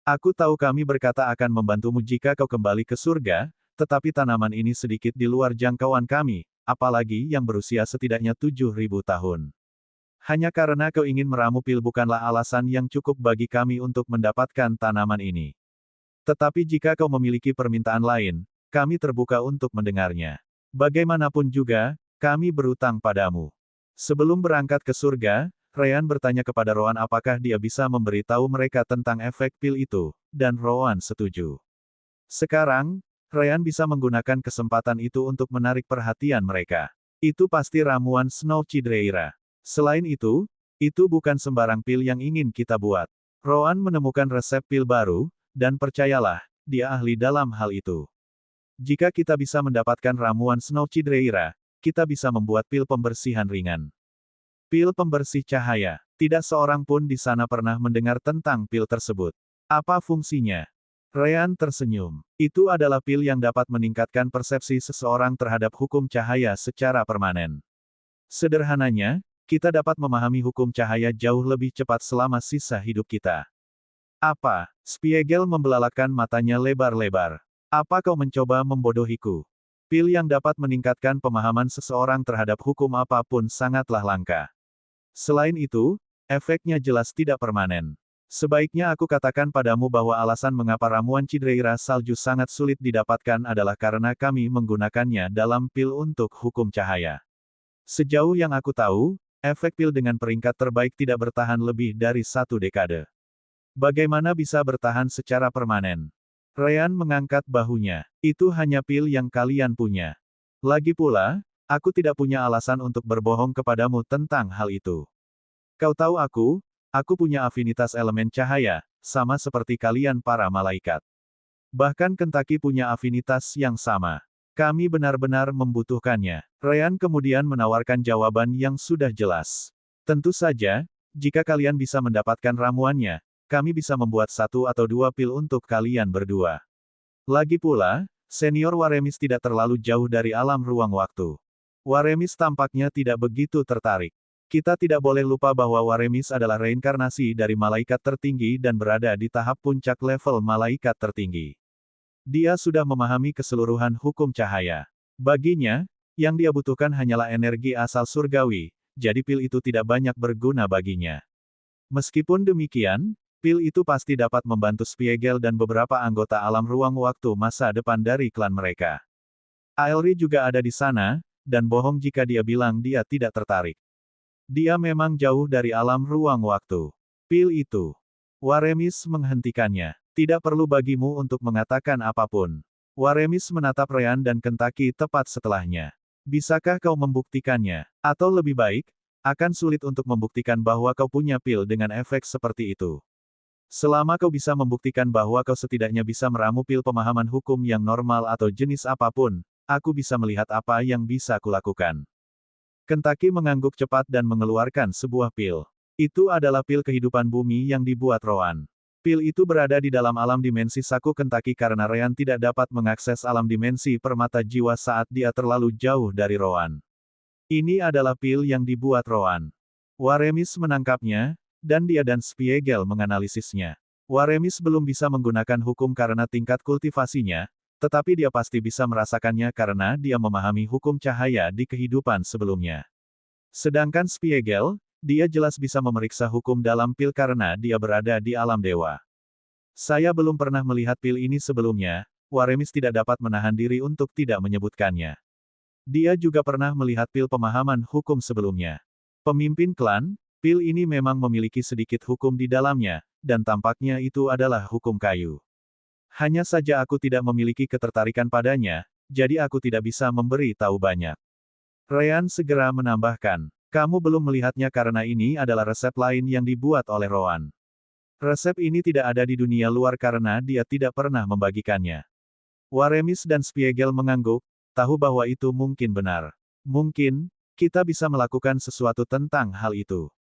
Aku tahu kami berkata akan membantumu jika kau kembali ke surga, tetapi tanaman ini sedikit di luar jangkauan kami, apalagi yang berusia setidaknya 7.000 tahun. Hanya karena kau ingin meramu pil bukanlah alasan yang cukup bagi kami untuk mendapatkan tanaman ini. Tetapi jika kau memiliki permintaan lain, kami terbuka untuk mendengarnya. Bagaimanapun juga, kami berutang padamu. Sebelum berangkat ke surga, Ryan bertanya kepada Rowan apakah dia bisa memberitahu mereka tentang efek pil itu, dan Rowan setuju. Sekarang, Ryan bisa menggunakan kesempatan itu untuk menarik perhatian mereka. Itu pasti ramuan Snow Cidreira. Selain itu bukan sembarang pil yang ingin kita buat. Rowan menemukan resep pil baru, dan percayalah, dia ahli dalam hal itu. Jika kita bisa mendapatkan ramuan Snow Cidreira, kita bisa membuat pil pembersihan ringan. Pil pembersih cahaya. Tidak seorang pun di sana pernah mendengar tentang pil tersebut. Apa fungsinya? Ryan tersenyum. Itu adalah pil yang dapat meningkatkan persepsi seseorang terhadap hukum cahaya secara permanen. Sederhananya, kita dapat memahami hukum cahaya jauh lebih cepat selama sisa hidup kita. Apa? Spiegel membelalakan matanya lebar-lebar. Apa kau mencoba membodohiku? Pil yang dapat meningkatkan pemahaman seseorang terhadap hukum apapun sangatlah langka. Selain itu, efeknya jelas tidak permanen. Sebaiknya aku katakan padamu bahwa alasan mengapa ramuan Cidreira Salju sangat sulit didapatkan adalah karena kami menggunakannya dalam pil untuk hukum cahaya. Sejauh yang aku tahu, efek pil dengan peringkat terbaik tidak bertahan lebih dari 1 dekade. Bagaimana bisa bertahan secara permanen? Ryan mengangkat bahunya. Itu hanya pil yang kalian punya. Lagi pula, aku tidak punya alasan untuk berbohong kepadamu tentang hal itu. Kau tahu aku punya afinitas elemen cahaya, sama seperti kalian para malaikat. Bahkan Kentucky punya afinitas yang sama. Kami benar-benar membutuhkannya. Ryan kemudian menawarkan jawaban yang sudah jelas. Tentu saja, jika kalian bisa mendapatkan ramuannya, kami bisa membuat 1 atau 2 pil untuk kalian berdua. Lagi pula, senior Waremis tidak terlalu jauh dari alam ruang waktu. Waremis tampaknya tidak begitu tertarik. Kita tidak boleh lupa bahwa Waremis adalah reinkarnasi dari malaikat tertinggi dan berada di tahap puncak level malaikat tertinggi. Dia sudah memahami keseluruhan hukum cahaya. Baginya, yang dia butuhkan hanyalah energi asal surgawi, jadi pil itu tidak banyak berguna baginya. Meskipun demikian, pil itu pasti dapat membantu Spiegel dan beberapa anggota alam ruang waktu masa depan dari klan mereka. Aelri juga ada di sana, dan bohong jika dia bilang dia tidak tertarik. Dia memang jauh dari alam ruang waktu. Pil itu. Waremis menghentikannya. Tidak perlu bagimu untuk mengatakan apapun. Waremis menatap Ryan dan Kentucky tepat setelahnya. Bisakah kau membuktikannya? Atau lebih baik, akan sulit untuk membuktikan bahwa kau punya pil dengan efek seperti itu. Selama kau bisa membuktikan bahwa kau setidaknya bisa meramu pil pemahaman hukum yang normal atau jenis apapun, aku bisa melihat apa yang bisa kulakukan. Kentucky mengangguk cepat dan mengeluarkan sebuah pil. Itu adalah pil kehidupan bumi yang dibuat Rowan. Pil itu berada di dalam alam dimensi saku Kentucky karena Ryan tidak dapat mengakses alam dimensi permata jiwa saat dia terlalu jauh dari Rowan. Ini adalah pil yang dibuat Rowan. Waremis menangkapnya, dan dia dan Spiegel menganalisisnya. Waremis belum bisa menggunakan hukum karena tingkat kultivasinya, tetapi dia pasti bisa merasakannya karena dia memahami hukum cahaya di kehidupan sebelumnya. Sedangkan Spiegel, dia jelas bisa memeriksa hukum dalam pil karena dia berada di alam dewa. Saya belum pernah melihat pil ini sebelumnya, Waremis tidak dapat menahan diri untuk tidak menyebutkannya. Dia juga pernah melihat pil pemahaman hukum sebelumnya. Pemimpin klan, pil ini memang memiliki sedikit hukum di dalamnya, dan tampaknya itu adalah hukum kayu. Hanya saja aku tidak memiliki ketertarikan padanya, jadi aku tidak bisa memberi tahu banyak. Ryan segera menambahkan. Kamu belum melihatnya karena ini adalah resep lain yang dibuat oleh Rowan. Resep ini tidak ada di dunia luar karena dia tidak pernah membagikannya. Waremis dan Spiegel mengangguk, tahu bahwa itu mungkin benar. Mungkin, kita bisa melakukan sesuatu tentang hal itu.